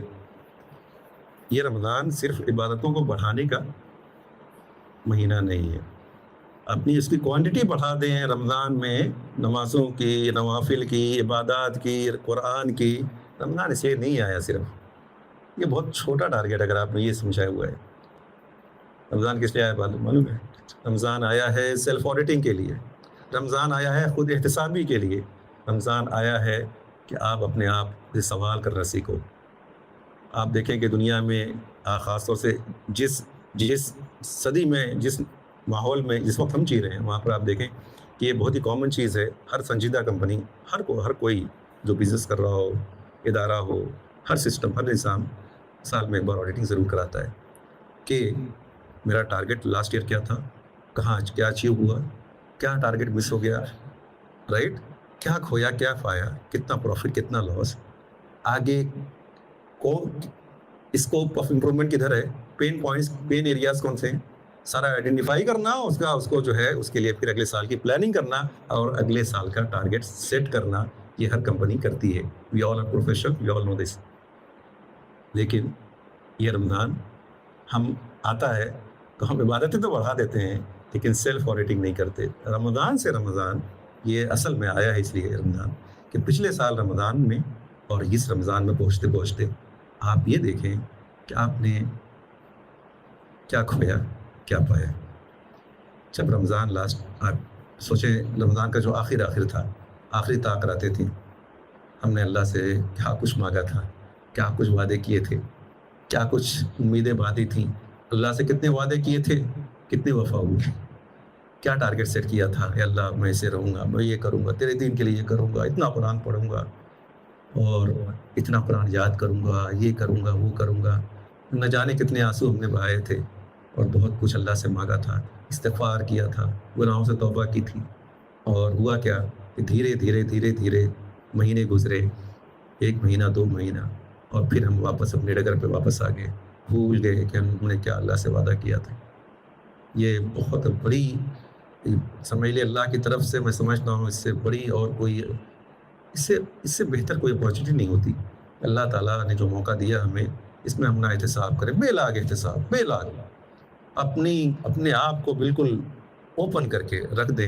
یہ رمضان صرف عبادتوں کو بڑھانے کا مہینہ نہیں ہے. اپنی اس کی کوانٹٹی بڑھا دیں رمضان میں، نمازوں کی، نوافل کی، عبادات کی، قرآن کی. رمضان اس لیے نہیں آیا صرف، یہ بہت چھوٹا ٹارگیٹ اگر آپ نے یہ سمجھایا ہوا ہے. رمضان کس لیے آیا معلوم ہے؟ رمضان آیا ہے سیلف آڈیٹنگ کے لیے، رمضان آیا ہے خود احتسابی کے لیے، رمضان آیا ہے کہ آپ اپنے آپ سے سوال کرنا سیکھو. آپ دیکھیں کہ دنیا میں خاص طور سے جس صدی میں، جس ماحول میں جس وقت ہم جی رہے ہیں، وہاں پر آپ دیکھیں کہ یہ بہت ہی کامن چیز ہے. ہر سنجیدہ کمپنی، ہر کوئی جو بزنس کر رہا ہو، ادارہ ہو، ہر سسٹم، ہر نظام سال میں ایک بار آڈیٹنگ ضرور کراتا ہے کہ میرا ٹارگیٹ لاسٹ ایئر کیا تھا، کہاں کیا اچیو ہوا، کیا ٹارگیٹ مس ہو گیا، رائٹ، کیا کھویا، کیا پایا، کتنا پروفٹ، کتنا لاس، آگے اسکوپ آف امپرومنٹ کدھر ہے، پین پوائنٹس، پین ایریاز کون سے ہیں، سارا آئیڈینٹیفائی کرنا، اس کو جو ہے اس کے لیے پھر اگلے سال کی پلاننگ کرنا اور اگلے سال کا ٹارگیٹ سیٹ کرنا. یہ ہر کمپنی کرتی ہے. وی آل آر پروفیشنل، وی آل نو دس. لیکن یہ رمضان ہم آتا ہے تو ہم عبادتیں تو بڑھا دیتے ہیں لیکن سیلف آڈیٹنگ نہیں کرتے. رمضان سے رمضان یہ اصل میں آیا ہے اس لیے رمضان کہ پچھلے سال رمضان میں اور اس رمضان میں پہنچتے پہنچتے آپ یہ دیکھیں کہ آپ نے کیا کھویا، کیا پایا. جب رمضان لاسٹ، آپ سوچیں رمضان کا جو آخر تھا، آخری طاق آتے تھے، ہم نے اللہ سے کیا کچھ مانگا تھا، کیا کچھ وعدے کیے تھے، کیا کچھ امیدیں باندھی تھیں، اللہ سے کتنے وعدے کیے تھے، کتنے وفا ہوئے، کیا ٹارگیٹ سیٹ کیا تھا، اے اللہ میں ایسے رہوں گا، میں یہ کروں گا، تیرے دین کے لیے یہ کروں گا، اتنا قرآن پڑھوں گا اور اتنا قرآن یاد کروں گا، یہ کروں گا، وہ کروں گا. نہ جانے کتنے آنسو ہم نے بہائے تھے اور بہت کچھ اللہ سے مانگا تھا، استغفار کیا تھا، گناہوں سے توبہ کی تھی. اور ہوا کیا کہ دھیرے دھیرے مہینے گزرے، 1 مہینہ، 2 مہینہ، اور پھر ہم واپس اپنے ڈگر پہ واپس آ گئے، بھول گئے کہ ہم نے کیا اللہ سے وعدہ کیا تھا. یہ بہت بڑی، سمجھ لے اللہ کی طرف سے، میں سمجھتا ہوں اس سے بڑی اور کوئی، اس سے بہتر کوئی اپارچونیٹی نہیں ہوتی. اللہ تعالیٰ نے جو موقع دیا ہمیں، اس میں ہم نہ احتساب کریں، بے لاگ احتساب، بے لاگ، اپنے آپ کو بالکل اوپن کر کے رکھ دیں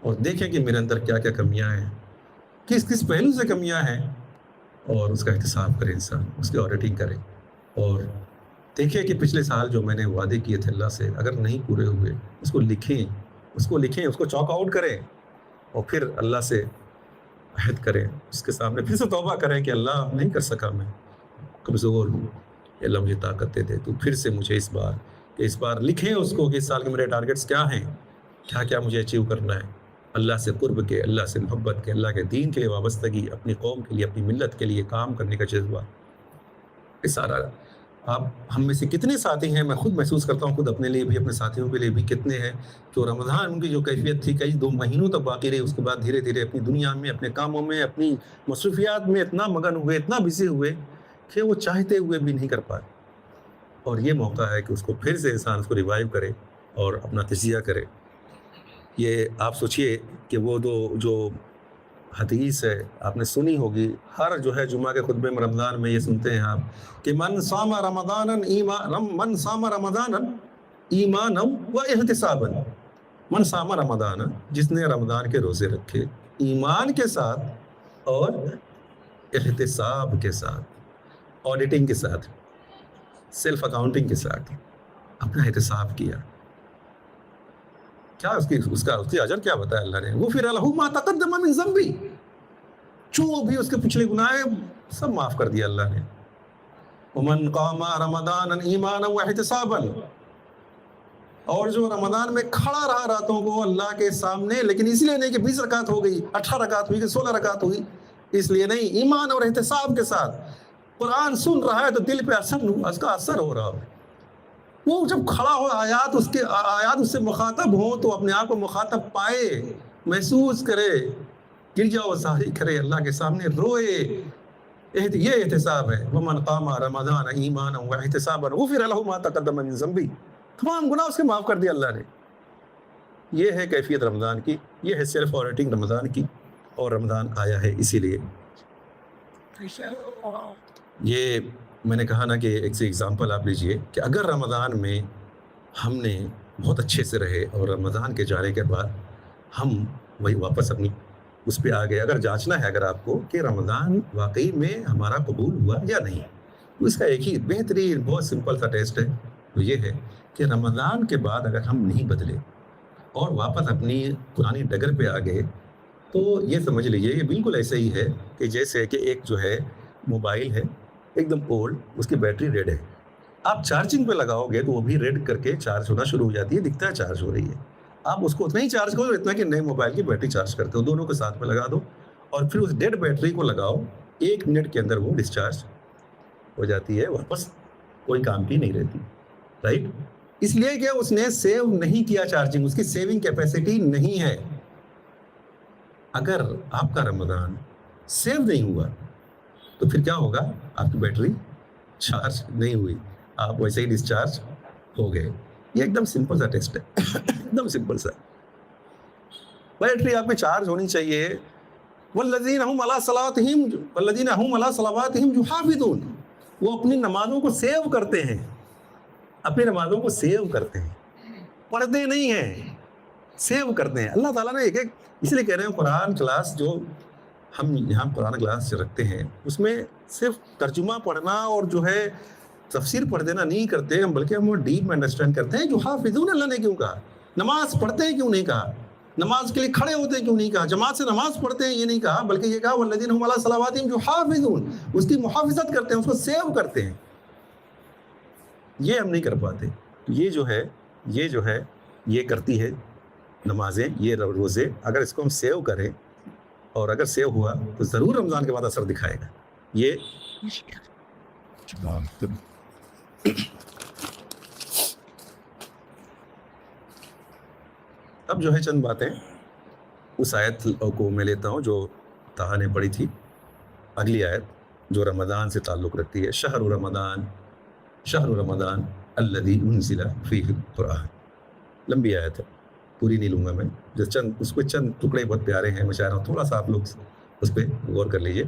اور دیکھیں کہ میرے اندر کیا کیا کمیاں ہیں، کس پہلو سے کمیاں ہیں، اور اس کا احتساب کریں انسان، اس کی آڈیٹنگ کریں اور دیکھیں کہ پچھلے سال جو میں نے وعدے کیے تھے اللہ سے، اگر نہیں پورے ہوئے اس کو لکھیں، اس کو چاک آؤٹ کریں اور پھر اللہ سے عہد کریں، اس کے سامنے پھر سے توبہ کریں کہ اللہ نہیں کر سکا، میں کمزور ہوں، اللہ مجھے طاقت دے دے. تو پھر سے مجھے اس بار لکھیں اس کو کہ اس سال کے میرے ٹارگیٹس کیا ہیں، کیا مجھے اچیو کرنا ہے. اللہ سے قرب کے، اللہ سے محبت کے، اللہ کے دین کے لیے وابستگی، اپنی قوم کے لیے، اپنی ملت کے لیے کام کرنے کا جذبہ، یہ سارا آپ ہم میں سے کتنے ساتھی ہیں، میں خود محسوس کرتا ہوں، خود اپنے لیے بھی اپنے ساتھیوں کے لیے بھی، کتنے ہیں جو رمضان ان کی جو کیفیت تھی کئی 2 مہینوں تک باقی رہی، اس کے بعد دھیرے دھیرے اپنی دنیا میں، اپنے کاموں میں، اپنی مصروفیات میں اتنا مگن ہوئے، اتنا بزی ہوئے کہ وہ چاہتے ہوئے بھی نہیں کر پائے. اور یہ موقع ہے کہ اس کو پھر سے انسان اس کو ریوائیو کرے اور اپنا تجزیہ کرے. یہ آپ سوچئے کہ وہ جو حدیث ہے آپ نے سنی ہوگی، ہر جو ہے جمعہ کے خطبے میں رمضان میں یہ سنتے ہیں آپ کہ من صام رمضانا ایمانا و احتسابا. من صام رمضان، جس نے رمضان کے روزے رکھے ایمان کے ساتھ اور احتساب کے ساتھ، آڈیٹنگ کے ساتھ، سیلف اکاؤنٹنگ کے ساتھ اپنا احتساب کیا. کیا اس کا اجر کیا بتایا اللہ نے؟ غفر لہ ما تقدم من ذنبہ، جو بھی اس کے پچھلے گناہ ہیں سب معاف کر دیا اللہ نے. ومن قام رمضان ایمانا واحتسابا، اور جو رمضان میں کھڑا رہا راتوں کو اللہ کے سامنے، لیکن اس لیے نہیں کہ 20 رکعت ہو گئی، 18 رکعت ہوئی کہ 16 رکعت ہوئی، اس لیے نہیں، ایمان اور احتساب کے ساتھ. قرآن سن رہا ہے تو دل پہ اس کا اثر ہو رہا ہو، وہ جب کھڑا ہو آیات اس سے مخاطب ہوں تو اپنے آپ کو مخاطب پائے، محسوس کرے، گر جاؤ ساری کرے، اللہ کے سامنے روئے. یہ احتساب ہے. ومن قام رمضان ایمانا واحتسابا غفر لہ ما تقدم من ذنبہ، تمام گناہ اس کے معاف کر دیا اللہ نے. یہ ہے کیفیت رمضان کی، یہ ہے سیلف آڈیٹنگ رمضان کی، اور رمضان آیا ہے اسی لیے. یہ میں نے کہا نا کہ ایک سے ایگزامپل آپ لیجئے کہ اگر رمضان میں ہم نے بہت اچھے سے رہے اور رمضان کے جانے کے بعد ہم وہی واپس اپنی اس پہ آ گئے، اگر جانچنا ہے اگر آپ کو کہ رمضان واقعی میں ہمارا قبول ہوا یا نہیں، تو اس کا ایک ہی بہترین بہت سمپل سا ٹیسٹ ہے، وہ یہ ہے کہ رمضان کے بعد اگر ہم نہیں بدلے اور واپس اپنی پرانی ڈگر پہ آ گئے تو یہ سمجھ لیجیے یہ بالکل ایسے ہی ہے کہ جیسے کہ ایک جو ہے موبائل ہے ایک دم اولڈ، اس کی بیٹری ریڈ ہے، آپ چارجنگ پہ لگاؤ گے تو وہ بھی ریڈ کر کے چارج ہونا شروع ہو جاتی ہے، دکھتا ہے چارج ہو رہی ہے. آپ اس کو اتنا ہی چارج کرو اتنا کہ نئے موبائل کی بیٹری چارج کرتے ہو، دونوں کو ساتھ میں لگا دو اور پھر اس ڈیڈ بیٹری کو لگاؤ، 1 منٹ کے اندر وہ ڈسچارج ہو جاتی ہے، واپس کوئی کام کی نہیں رہتی، رائٹ؟ اس لیے کہ اس نے سیو نہیں کیا چارجنگ، اس کی سیونگ کیپیسٹی نہیں ہے. اگر آپ کا رمضان سیو نہیں ہوا تو پھر کیا ہوگا؟ آپ کی بیٹری چارج نہیں ہوئی، آپ ویسے ہی ڈسچارج ہو گئے. یہ ایک دم سمپل سا ٹیسٹ ہے، ایک دم سمپل سا. بیٹری آپ میں چارج ہونی چاہیے. والذین هم علی صلواتہم یحافظون، وہ اپنی نمازوں کو سیو کرتے ہیں، اپنی نمازوں کو سیو کرتے ہیں، پڑھتے نہیں ہیں، سیو کرتے ہیں. اللہ تعالیٰ نے ایک اس لیے کہہ رہے ہیں قرآن کلاس جو ہم یہاں قرآن کلاس رکھتے ہیں اس میں صرف ترجمہ پڑھنا اور جو ہے تفسیر پڑھ دینا نہیں کرتے ہم، بلکہ ہم وہ ڈیپ میں انڈرسٹینڈ کرتے ہیں. جو حافظون اللہ نے کیوں کہا؟ نماز پڑھتے ہیں کیوں نہیں کہا؟ نماز کے لیے کھڑے ہوتے ہیں کیوں نہیں کہا؟ جماعت سے نماز پڑھتے ہیں یہ نہیں کہا، بلکہ یہ کہا والذین هم علی صلواتہم یحافظون، اس کی محافظت کرتے ہیں، اس کو سیو کرتے ہیں. یہ ہم نہیں کر پاتے. یہ جو ہے یہ کرتی ہے نمازیں، یہ روزے، اگر اس کو ہم سیو کریں اور اگر سیو ہوا تو ضرور رمضان کے بعد اثر دکھائے گا. یہ اب جو ہے چند باتیں اس آیت کو میں لیتا ہوں جو طٰہٰ نے پڑھی تھی، اگلی آیت جو رمضان سے تعلق رکھتی ہے. شہر رمضان الذی انزل فیہ القرآن. لمبی آیت ہے، پوری نہیں لوں گا میں، جو اس کو چند ٹکڑے بہت پیارے ہیں، میں چاہ رہا ہوں تھوڑا سا آپ لوگ اس پہ غور کر لیجئے.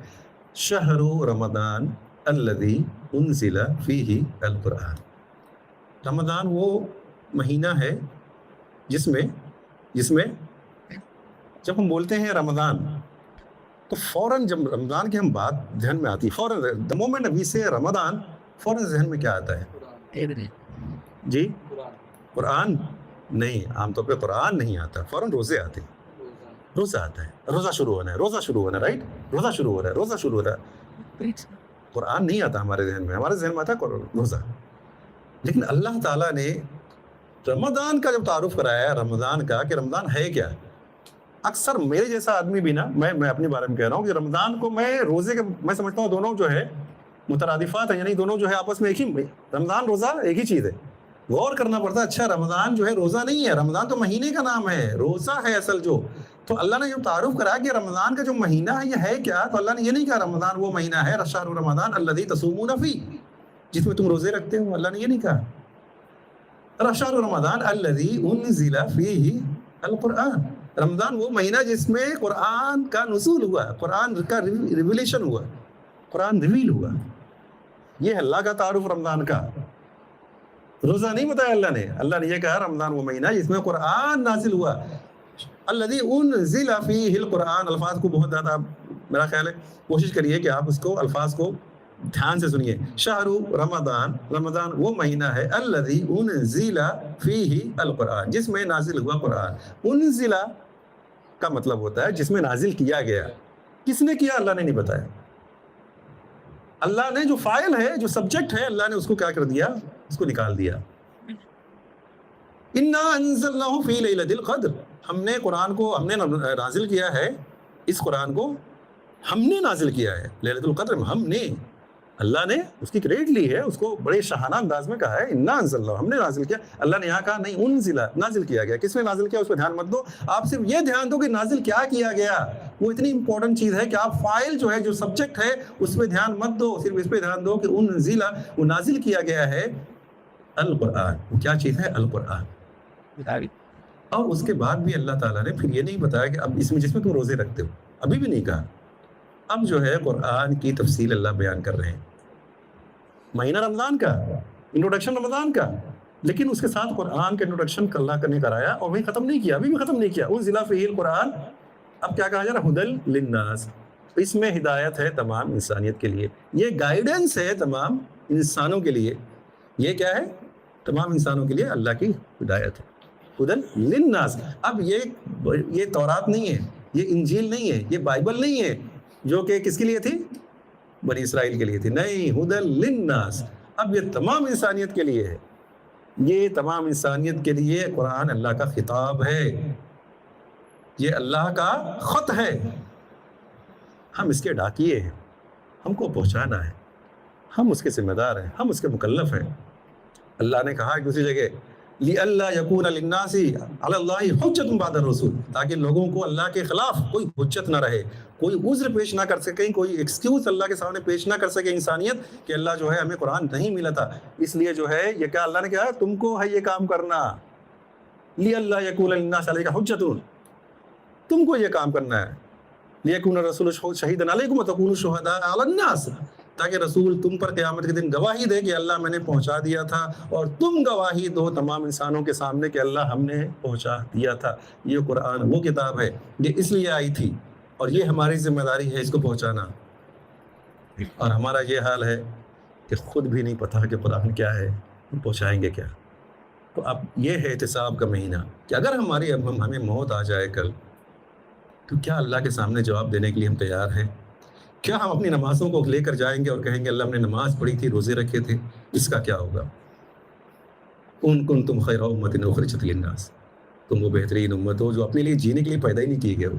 شہر رمضان الذی انزل فیہ القرآن. رمضان وہ مہینہ ہے جس میں جب ہم بولتے ہیں رمضان تو فوراً جب رمضان کی ہم بات ذہن میں آتی ہے، فوراً دا مومنٹ وی سے رمضان فوراً ذہن میں کیا آتا ہے؟ جی قرآن نہیں، عام طور پہ قرآن نہیں آتا، فوراً روزے آتے ہیں. روزہ آتا ہے، روزہ شروع ہونا ہے، رائٹ؟ روزہ شروع ہو رہا ہے. قرآن نہیں آتا ہمارے ذہن میں، ہمارے ذہن میں آتا ہے روزہ. لیکن اللہ تعالیٰ نے رمضان کا جب تعارف کرایا ہے رمضان کا کہ رمضان ہے کیا، اکثر میرے جیسا آدمی بھی نا، میں اپنے بارے میں کہہ رہا ہوں کہ رمضان کو میں روزے کے میں سمجھتا ہوں دونوں جو ہے مترادفات ہیں، یعنی دونوں جو ہے آپس میں ایک ہی، رمضان روزہ ایک ہی چیز ہے. غور کرنا پڑتا ہے، اچھا رمضان جو ہے روزہ نہیں ہے، رمضان تو مہینے کا نام ہے، روزہ ہے اصل جو. تو اللہ نے جو تعارف کرا کہ رمضان کا جو مہینہ ہے یہ ہے کیا، تو اللہ نے یہ نہیں کہا رمضان وہ مہینہ ہے شہر رمضان الذی تصومون فیہ، جس میں تم روزے رکھتے ہو. اللہ نے یہ نہیں کہا شہر رمضان الذی انزل فیہ القرآن، رمضان وہ مہینہ جس میں قرآن کا نزول ہوا، قرآن کا ریویلیشن ہوا، قرآن ریویل ہوا. یہ ہے اللہ کا تعارف رمضان کا. روزہ نہیں بتایا اللہ نے. اللہ نے یہ کہا رمضان وہ مہینہ جس میں قرآن نازل ہوا. الذی انزل فیہ القرآن، الفاظ کو بہت زیادہ میرا خیال ہے کوشش کریے کہ آپ اس کو الفاظ کو دھیان سے سنیے. شہر رمضان، رمضان وہ مہینہ ہے الذی انزل فیہ القرآن، جس میں نازل ہوا قرآن. انزل کا مطلب ہوتا ہے جس میں نازل کیا گیا. کس نے کیا اللہ نے نہیں بتایا. اللہ نے جو فاعل ہے، جو سبجیکٹ ہے، اللہ نے اس کو کیا کر دیا، اس کو نکال دیا. انا انزلناہ فی لیلۃ القدر، ہم نے قرآن کو ہم نے نازل کیا ہے، اس قرآن کو ہم نے نازل کیا ہے لیلۃ القدر میں. ہم نے، اللہ نے اس کی کریڈٹ لی ہے، اس کو بڑے شاہانہ انداز میں کہا ہے انا انزلناہ، ہم نے نازل کیا. اللہ نے یہاں کہا نہیں انزل، نازل کیا گیا. کس نے نازل کیا اس پہ دھیان مت دو، آپ صرف یہ دھیان دو کہ نازل کیا کیا گیا. وہ اتنی امپورٹنٹ چیز ہے کہ آپ فائل جو ہے، جو سبجیکٹ ہے، اس پہ دھیان مت دو، صرف اس پہ دھیان دو کہ انزل، وہ نازل کیا گیا ہے القرآن. وہ کیا چیز ہے؟ القرآن. اور اس کے بعد بھی اللہ تعالیٰ نے پھر یہ نہیں بتایا کہ اب اس میں جس میں تم روزے رکھتے ہو، ابھی بھی نہیں کہا. اب جو ہے قرآن کی تفصیل اللہ بیان کر رہے ہیں. مہینہ رمضان کا، انٹروڈکشن رمضان کا، لیکن اس کے ساتھ قرآن کا انٹروڈکشن اللہ نے کرایا اور وہیں ختم نہیں کیا، ابھی بھی ختم نہیں کیا. انزل فیہ القرآن، اب کیا کہا جا رہا ہے؟ ھدی للناس. اس میں ہدایت ہے تمام انسانیت کے لیے، یہ گائیڈنس ہے تمام انسانوں کے لیے. یہ کیا ہے؟ تمام انسانوں کے لیے اللہ کی ہدایت ہے. ھدی للناس. اب یہ تورات نہیں ہے، یہ انجیل نہیں ہے، یہ بائبل نہیں ہے جو کہ کس کے لیے تھی؟ بنی اسرائیل کے لیے تھی. نہیں، ھدی للناس. اب یہ تمام انسانیت کے لیے ہے. یہ تمام انسانیت کے لیے قرآن اللہ کا خطاب ہے، یہ اللہ کا خط ہے. ہم اس کے ڈاکیے ہیں، ہم کو پہنچانا ہے، ہم اس کے ذمہ دار ہیں، ہم اس کے مکلف ہیں. اللہ نے کہا کہ دوسری جگہ لِأَلَّا يَكُونَ لِلنَّاسِ عَلَى اللَّهِ حُجَّةٌ بَعْدَ الرُّسُولِ، تاکہ لوگوں کو اللہ کے خلاف کوئی حجت نہ رہے، کوئی عذر پیش نہ کر سکیں، کوئی ایکسکیوز اللہ کے سامنے پیش نہ کر سکے انسانیت کہ اللہ جو ہے ہمیں قرآن نہیں ملا تھا، اس لیے جو ہے یہ کیا اللہ نے کہا تم کو ہے یہ کام کرنا. لِأَلَّا يَكُونَ لِلنَّاسِ عَلَيْكَ حُجَّةٌ، تم کو یہ کام کرنا ہے. لِيَكُونَ الرَّسُولُ شَهِيدًا عَلَيْكُمْ وَتَكُونُوا شُهَدَاءَ عَلَى النَّاسِ، تاکہ رسول تم پر قیامت کے دن گواہی دے کہ اللہ میں نے پہنچا دیا تھا، اور تم گواہی دو تمام انسانوں کے سامنے کہ اللہ ہم نے پہنچا دیا تھا. یہ قرآن وہ کتاب ہے، یہ اس لیے آئی تھی، اور یہ ہماری ذمہ داری ہے اس کو پہنچانا. اور ہمارا یہ حال ہے کہ خود بھی نہیں پتہ کہ قرآن کیا ہے، ہم پہنچائیں گے کیا. تو اب یہ ہے احتساب کا مہینہ کہ اگر ہمیں موت آ جائے کل، تو کیا اللہ کے سامنے جواب دینے کے لیے ہم تیار ہیں؟ کیا ہم اپنی نمازوں کو لے کر جائیں گے اور کہیں گے اللہ ہم نے نماز پڑھی تھی، روزے رکھے تھے، اس کا کیا ہوگا؟ کنتم خیر امۃ اخرجت للناس، تم وہ بہترین امت ہو جو اپنے لیے جینے کے لیے پیدا ہی نہیں کیے گئے ہو.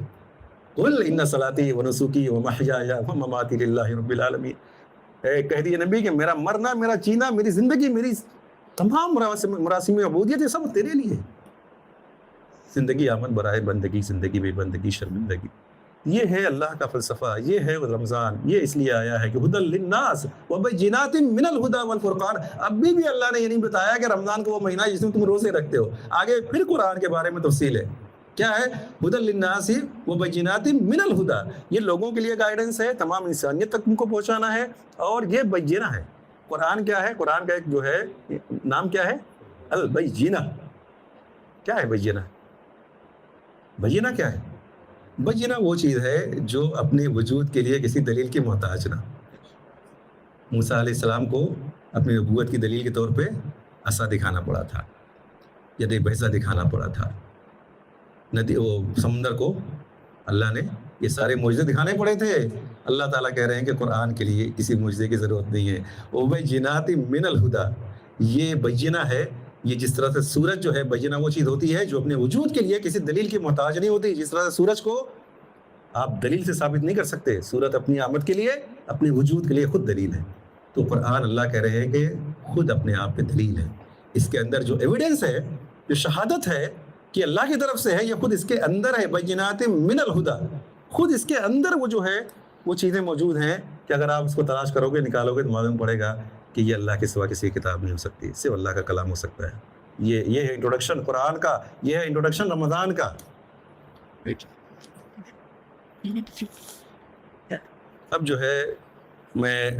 قل ان صلاتی ونسکی ومحیای ومماتی للہ رب العالمین، کہہ دیے نبی کہ میرا مرنا، میرا جینا، میری زندگی، میری تمام مراسم عبودیت یہ سب تیرے لیے. زندگی آمد برائے بندگی، زندگی بے بندگی شرمندگی. یہ ہے اللہ کا فلسفہ، یہ ہے رمضان. یہ اس لیے آیا ہے کہ ھدی للناس وبینات من الہدی والفرقان. ابھی بھی اللہ نے یہ نہیں بتایا کہ رمضان کو وہ مہینہ ہے جس میں تم روزے رکھتے ہو. آگے پھر قرآن کے بارے میں تفصیل ہے. کیا ہے؟ ھدی للناس وبینات من الہدی، یہ لوگوں کے لیے گائیڈنس ہے، تمام انسانیت تک تم کو پہنچانا ہے، اور یہ بینہ ہے. قرآن کیا ہے؟ قرآن کا ایک جو ہے نام کیا ہے؟ البینہ. کیا ہے بینہ؟ بینہ کیا ہے؟ بینہ وہ چیز ہے جو اپنے وجود کے لیے کسی دلیل کی محتاج نہ. موسیٰ علیہ السلام کو اپنی نبوت کی دلیل کے طور پہ عصا دکھانا پڑا تھا، ید بیضا دکھانا پڑا تھا. ندی وہ سمندر کو اللہ نے یہ سارے معجزے دکھانے پڑے تھے. اللہ تعالیٰ کہہ رہے ہیں کہ قرآن کے لیے کسی معجزے کی ضرورت نہیں ہے. وبینات من الہدی، یہ بینہ ہے. یہ جس طرح سے سورج جو ہے، بینہ وہ چیز ہوتی ہے جو اپنے وجود کے لیے کسی دلیل کی محتاج نہیں ہوتی. جس طرح سے سورج کو آپ دلیل سے ثابت نہیں کر سکتے، سورج اپنی آمد کے لیے، اپنے وجود کے لیے خود دلیل ہے. تو قرآن اللہ کہہ رہے ہیں کہ خود اپنے آپ پہ دلیل ہے. اس کے اندر جو ایویڈنس ہے، جو شہادت ہے کہ اللہ کی طرف سے ہے، یہ خود اس کے اندر ہے. بینات من الہدا، خود اس کے اندر وہ جو ہے وہ چیزیں موجود ہیں کہ اگر آپ اس کو تلاش کرو گے، نکالو گے، تو معلوم پڑے گا کہ یہ اللہ کے سوا کسی کی کتاب نہیں ہو سکتی، صرف اللہ کا کلام ہو سکتا ہے. یہ ہے انٹروڈکشن قرآن کا، یہ ہے انٹروڈکشن رمضان کا. اب جو ہے میں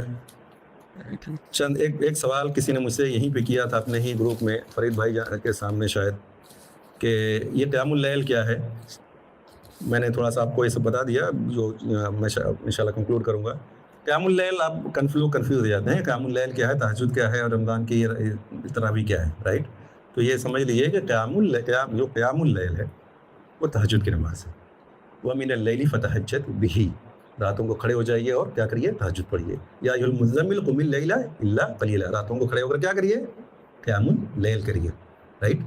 چند ایک سوال کسی نے مجھ سے یہیں پہ کیا تھا اپنے ہی گروپ میں، فرید بھائی کے سامنے شاید، کہ یہ قیام اللیل کیا ہے. میں نے تھوڑا سا آپ کو یہ سب بتا دیا جو میں انشاءاللہ کنکلوڈ کروں گا. قیام اللیل آپ کنفیوز ہو جاتے ہیں، قیام اللیل کیا ہے، تہجد کیا ہے، اور رمضان کی تراویح کیا ہے، رائٹ. تو یہ سمجھ لیجیے کہ جو قیام اللیل ہے وہ تہجد کی نماز ہے. وَمِنَ اللَّيْلِ فَتَهَجَّدْ بِهِ، راتوں کو کھڑے ہو جائیے اور کیا کریے، تہجد پڑھیے. یا ایھا المزمل قم اللیل الا قلیلا، راتوں کو کھڑے ہو کر کیا کریے، قیام اللیل کریے، رائٹ.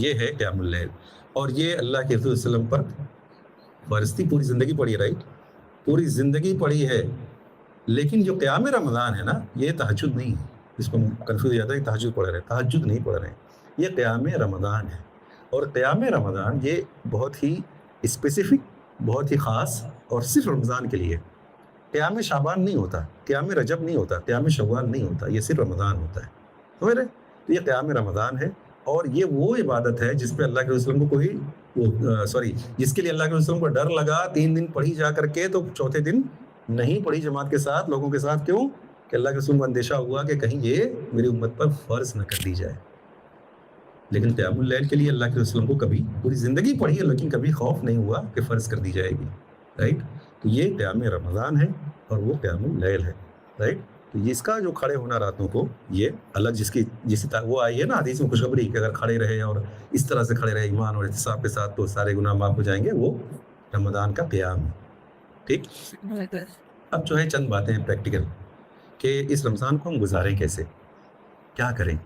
یہ ہے قیام اللیل، اور یہ اللہ کے رسول صلی اللہ علیہ وسلم پر فرض تھی. پوری زندگی پڑھی، رائٹ، پوری زندگی پڑھی ہے. لیکن جو قیام رمضان ہے نا، یہ تہجد نہیں ہے. اس کو کنفیوز ہو جاتا ہے کہ تہجد پڑھ رہے ہیں، تہجد نہیں پڑھ رہے ہیں، یہ قیام رمضان ہے. اور قیام رمضان یہ بہت ہی اسپیسیفک، بہت ہی خاص، اور صرف رمضان کے لیے. قیام شعبان نہیں ہوتا، قیام رجب نہیں ہوتا، قیام شوال نہیں ہوتا، یہ صرف رمضان ہوتا ہے. سمجھ رہے؟ تو یہ قیام رمضان ہے، اور یہ وہ عبادت ہے جس پہ اللہ کے رسول کو جس کے لیے اللہ کے رسول کو ڈر لگا 3 دن پڑھی جا کر کے، تو چوتھے دن نہیں پڑھی جماعت کے ساتھ، لوگوں کے ساتھ. کیوں؟ کہ اللہ کے رسول کو اندیشہ ہوا کہ کہیں یہ میری امت پر فرض نہ کر دی جائے. لیکن قیام اللیل کے لیے اللہ کے رسول کو کبھی پوری زندگی پڑھی ہے، لیکن کبھی خوف نہیں ہوا کہ فرض کر دی جائے گی، رائٹ. تو یہ قیام رمضان ہے اور وہ قیام اللیل ہے، رائٹ. تو اس کا جو کھڑے ہونا راتوں کو، یہ الگ جس وہ آئی ہے نا حدیث میں خوشخبری کہ اگر کھڑے رہے اور اس طرح سے کھڑے رہے ایمان اور احتساب کے ساتھ، تو سارے گناہ معاف ہو جائیں گے. وہ رمضان کا قیام ہے، ٹھیک. اب جو ہے چند باتیں پریکٹیکل کہ اس رمضان کو ہم گزاریں کیسے، کیا کریں،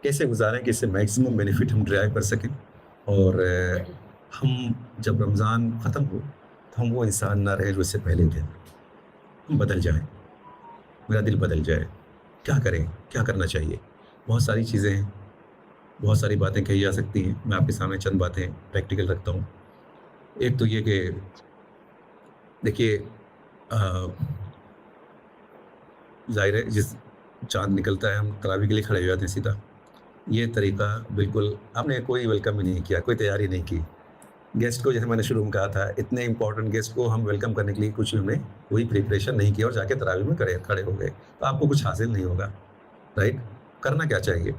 کیسے گزاریں کہ اس سے میکسیمم بینیفٹ ہم ڈرائیو کر سکیں، اور ہم جب رمضان ختم ہو تو ہم وہ انسان نہ رہے جو اس سے پہلے تھے. ہم بدل جائیں، میرا دل بدل جائے. کیا کریں، کیا کرنا چاہیے؟ بہت ساری چیزیں ہیں، بہت ساری باتیں کہی جا سکتی ہیں. میں آپ کے سامنے چند باتیں پریکٹیکل رکھتا ہوں. ایک تو یہ کہ دیکھیے، ظاہر ہے جس چاند نکلتا ہے ہم تراویح کے لیے کھڑے ہو جاتے ہیں سیدھا. یہ طریقہ بالکل آپ نے کوئی ویلکم ہی نہیں کیا، کوئی تیاری نہیں کی. گیسٹ کو، جیسے میں نے شروع میں کہا تھا، اتنے امپورٹنٹ گیسٹ کو ہم ویلکم کرنے کے لیے کچھ ہم نے کوئی پریپریشن نہیں کیا، اور جا کے تراویح میں کھڑے ہو گئے. تو آپ کو کچھ حاصل نہیں ہوگا، رائٹ. کرنا کیا چاہیے؟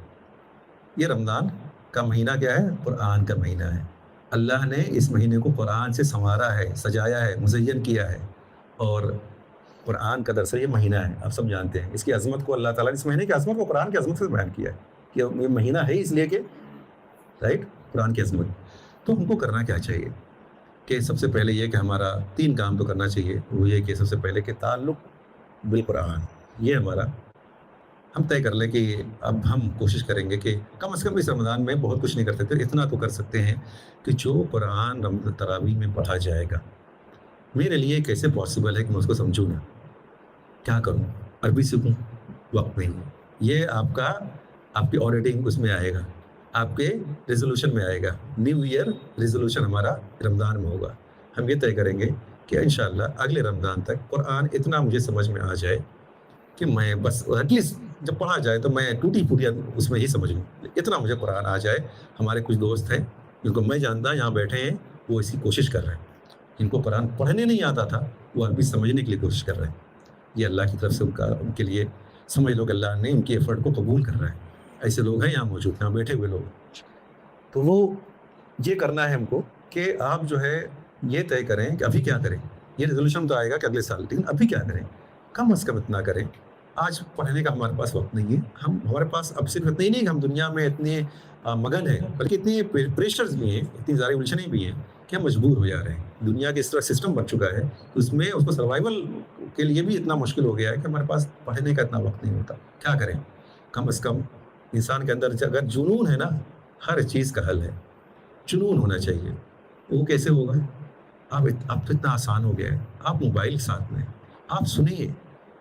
یہ رمضان کا مہینہ کیا ہے؟ قرآن کا مہینہ ہے. اللہ نے اس مہینے کو قرآن سے سنوارا ہے، سجایا ہے، مزین کیا ہے، اور قرآن کا درس یہ مہینہ ہے. آپ سب جانتے ہیں اس کی عظمت کو. اللہ تعالیٰ نے اس مہینے کی عظمت کو قرآن کی عظمت سے بیان کیا ہے کہ یہ مہینہ ہے اس لیے کہ، رائٹ، قرآن کی عظمت. تو ہم کو کرنا کیا چاہیے کہ سب سے پہلے یہ کہ ہمارا 3 کام تو کرنا چاہیے. وہ یہ کہ سب سے پہلے کہ تعلق بالقرآن، یہ ہمارا ہم طے کر لیں کہ اب ہم کوشش کریں گے کہ کم از کم اس رمضان میں بہت کچھ نہیں کر سکتے، اتنا تو کر سکتے ہیں کہ جو قرآن تراویح میں پڑھا جائے گا، میرے لیے کیسے پاسبل ہے کہ میں اس کو سمجھوں نا، کیا کروں، عربی سیکھوں، وقت نہیں. یہ آپ کی آڈیٹنگ اس میں آئے گا، آپ کے ریزولوشن میں آئے گا. نیو ایئر ریزولوشن ہمارا رمضان میں ہوگا. ہم یہ طے کریں گے کہ انشاءاللہ اگلے رمضان تک قرآن اتنا مجھے سمجھ میں آ جائے کہ میں بس ایٹ لیسٹ جب پڑھا جائے تو میں ٹوٹی پھوٹی اس میں ہی سمجھ لوں، اتنا مجھے قرآن آ جائے. ہمارے کچھ دوست ہیں جن کو میں جانتا، یہاں بیٹھے ہیں، وہ اسی کوشش کر رہے ہیں. جن کو قرآن پڑھنے نہیں آتا تھا وہ عربی سمجھنے کے لیے کوشش کر رہے ہیں. یہ اللہ کی طرف سے ان کے لیے سمجھ لو کہ اللہ نے ان کی ایفرٹ کو قبول کر رہا ہے. ایسے لوگ ہیں یہاں موجود، یہاں بیٹھے ہوئے لوگ. تو وہ یہ کرنا ہے ہم کو کہ آپ جو ہے یہ طے کریں کہ ابھی کیا کریں. یہ ریزولوشن تو آئے گا کہ اگلے سال، لیکن ابھی کیا کریں. کم از کم اتنا کریں. آج پڑھنے کا ہمارے پاس وقت نہیں ہے. ہمارے پاس اب صرف اتنا ہی نہیں کہ ہم دنیا میں اتنے مگن ہیں، بلکہ اتنی پریشرز بھی ہیں، اتنی ساری الجھنیں بھی ہیں کہ ہم مجبور ہو جا رہے ہیں. دنیا کے اس طرح سسٹم بن چکا ہے، اس میں اس کو سروائیول کے لیے بھی اتنا مشکل ہو گیا ہے کہ ہمارے پاس پڑھنے کا اتنا وقت نہیں ہوتا. کیا کریں؟ کم از کم انسان کے اندر اگر جنون ہے نا، ہر چیز کا حل ہے. جنون ہونا چاہیے. وہ کیسے ہوگا؟ اب تو اتنا آسان ہو گیا ہے. آپ موبائل ساتھ میں، آپ سنیے،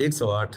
108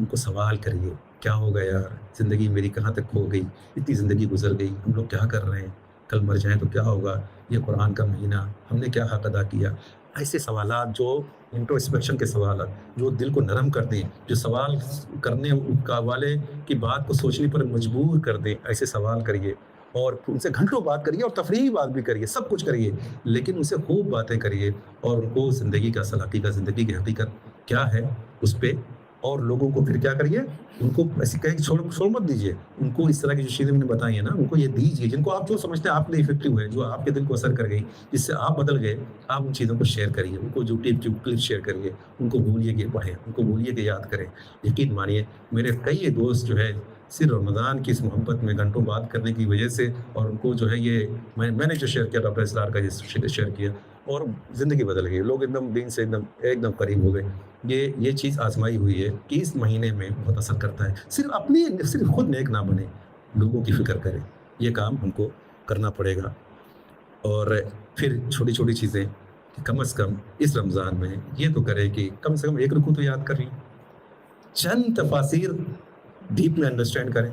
ان کو سوال کریے کیا ہوگا یار, زندگی میری کہاں تک کھو گئی, اتنی زندگی گزر گئی, ہم لوگ کیا کر رہے ہیں, کل مر جائیں تو کیا ہوگا, یہ قرآن کا مہینہ ہم نے کیا حق ادا کیا. ایسے سوالات جو انٹروسپیکشن کے سوالات جو دل کو نرم کر دیں, جو سوال کرنے کا والے کی بات کو سوچنے پر مجبور کر دیں, ایسے سوال کریے اور ان سے گھنٹوں بات کریے اور تفریحی بات بھی کریے, سب کچھ کریے, لیکن ان سے خوب باتیں کریے اور ان کو زندگی کا اصل حقیقت, زندگی کی حقیقت کیا ہے اس پہ, اور لوگوں کو پھر کیا کریے, ان کو ایسی کہیں چھوڑ مت دیجیے, ان کو اس طرح کی جو چیزیں میں نے بتائی ہیں نا ان کو یہ دیجیے جن کو آپ جو سمجھتے ہیں آپ کے لیے افیکٹو ہے, جو آپ کے دل کو اثر کر گئی, جس سے آپ بدل گئے, آپ ان چیزوں کو شیئر کریے, ان کو جو کلپ شیئر کریے, ان کو بولیے کہ پڑھیں, ان کو بولیے کہ یاد کریں. یقین مانیے میرے کئی دوست جو ہے صرف رمضان کی اس محبت میں گھنٹوں بات کرنے کی وجہ سے, اور ان کو جو ہے یہ میں نے جو شیئر کیا ڈاکٹر اسرار کا یہ شیئر کیا, اور زندگی بدل گئی, لوگ ایک دم دین سے ایک دم قریب ہو گئے. یہ چیز آزمائی ہوئی ہے کہ اس مہینے میں بہت اثر کرتا ہے. صرف خود نیک نہ بنے, لوگوں کی فکر کرے, یہ کام ہم کو کرنا پڑے گا. اور پھر چھوٹی چھوٹی چیزیں کہ کم از کم اس رمضان میں یہ تو کرے کہ کم سے کم ایک رکوع تو یاد کر لیں, چند تفاسیر ڈیپ میں انڈرسٹینڈ کریں.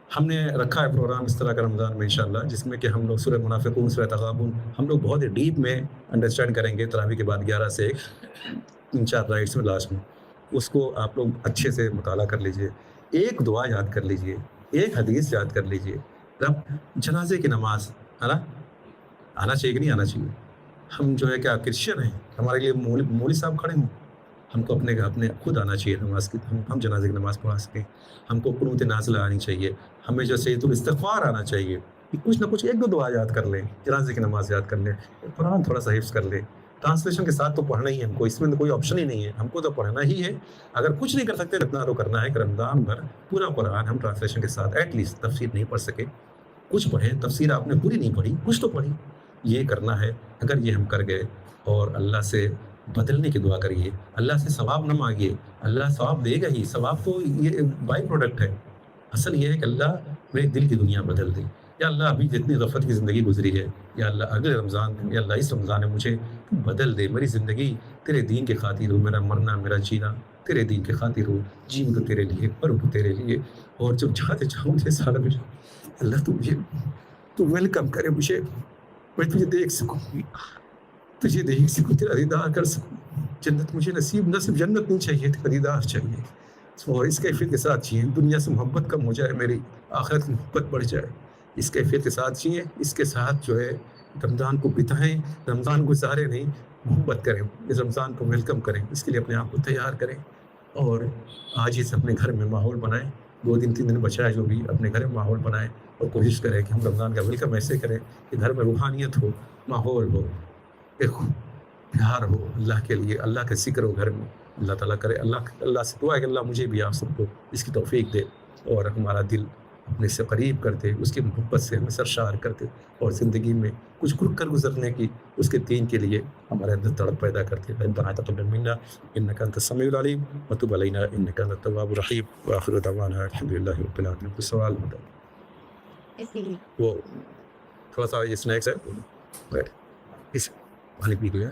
ہم نے رکھا ہے پروگرام اس طرح کا رمضان میں انشاءاللہ, جس میں کہ ہم لوگ سورہ منافقون, سورہ تغابن ہم لوگ بہت ہی ڈیپ میں انڈرسٹینڈ کریں گے. تراویح کے بعد 11 سے 3-4 رائٹس میں لاسٹ میں اس کو آپ لوگ اچھے سے مطالعہ کر لیجئے, ایک دعا یاد کر لیجئے, ایک حدیث یاد کر لیجئے. رب جنازے کی نماز ہے نا, آنا چاہیے کہ نہیں آنا چاہیے. ہم جو ہے کیا کرسچن ہیں, ہمارے لیے مولوی صاحب کھڑے ہوں, ہم کو اپنے خود آنا چاہیے نماز کی, ہم جنازے کی نماز پڑھا سکیں. ہم کو قنوت نازلہ آنی چاہیے, ہمیں جو سید الاستغفار آنا چاہیے, کچھ نہ کچھ ایک دو دعا یاد کر لیں, جنازے کی نماز یاد کر لیں, قرآن تھوڑا سا حفظ کر لیں. ٹرانسلیشن کے ساتھ تو پڑھنا ہی ہے ہم کو, اس میں تو کوئی آپشن ہی نہیں ہے, ہم کو تو پڑھنا ہی ہے. اگر کچھ نہیں کر سکتے اتنا تو کرنا ہے کہ رمضان بھر پورا قرآن ہم ٹرانسلیشن کے ساتھ, ایٹ لیسٹ تفسیر نہیں پڑھ سکے کچھ پڑھیں, تفسیر آپ نے پوری نہیں پڑھی کچھ تو پڑھی, یہ کرنا ہے. اگر یہ ہم کر گئے اور اللہ سے بدلنے کی دعا کریے, اللہ سے ثواب نہ مانگیے, اللہ ثواب دے گا ہی, ثواب تو یہ بائی پروڈکٹ ہے. اصل یہ ہے کہ اللہ میرے دل کی دنیا بدل دے, یا اللہ ابھی جتنی غفلت کی زندگی گزری ہے, یا اللہ اگلے رمضان میں, یا اللہ اس رمضان میں مجھے بدل دے, میری زندگی تیرے دین کے خاطر ہو, میرا مرنا میرا جینا تیرے دین کے خاطر ہو, جیوں تو تیرے لیے, مروں تو تیرے لیے, اور جب جاتے جاؤں مجھے سارا مجھے اللہ تو ویلکم کرے مجھے, میں تجھے دیکھ سکوں, تیرا دیدار کر سکوں. جنت مجھے نصیب, نہ صرف جنت نہیں چاہیے, تیرا دیدار چاہیے, اور اس کیفیت کے ساتھ جئیں. دنیا سے محبت کم ہو جائے میری, آخرت کی محبت بڑھ جائے, اس کیفیت کے ساتھ جئیں. اس کے ساتھ جو ہے رمضان کو بتائیں, رمضان گزارے نہیں, محبت کریں, اس رمضان کو ویلکم کریں, اس کے لیے اپنے آپ کو تیار کریں. اور آج اس اپنے گھر میں ماحول بنائیں, 2 دن 3 دن بچا ہے جو بھی, اپنے گھر میں ماحول بنائیں, اور کوشش کریں کہ ہم رمضان کا ویلکم ایسے کریں کہ گھر میں روحانیت ہو, ماحول ہو, ایک پیار ہو اللہ کے لیے, اللہ کا ذکر ہو گھر میں. اللہ تعالیٰ کرے, اللہ سے دعا ہے کہ اللہ مجھے بھی آپ سب کو اس کی توفیق دے, اور ہمارا دل اپنے سے قریب کر دے, اس کی محبت سے ہمیں سرشار کر دے, اور زندگی میں کچھ کر گزرنے کی اس کے دین کے لیے ہمارے اندر تڑپ پیدا کر دے. ربنا تقبل منا انک انت السمیع العلیم وتب علینا انک انت التواب الرحیم. وآخر دعوانا الحمد للہ رب العالمین. کوئی سوال بتائیں؟ وہ تھوڑا سا یہ اسنیکس ہے, اس پانی پی لیا.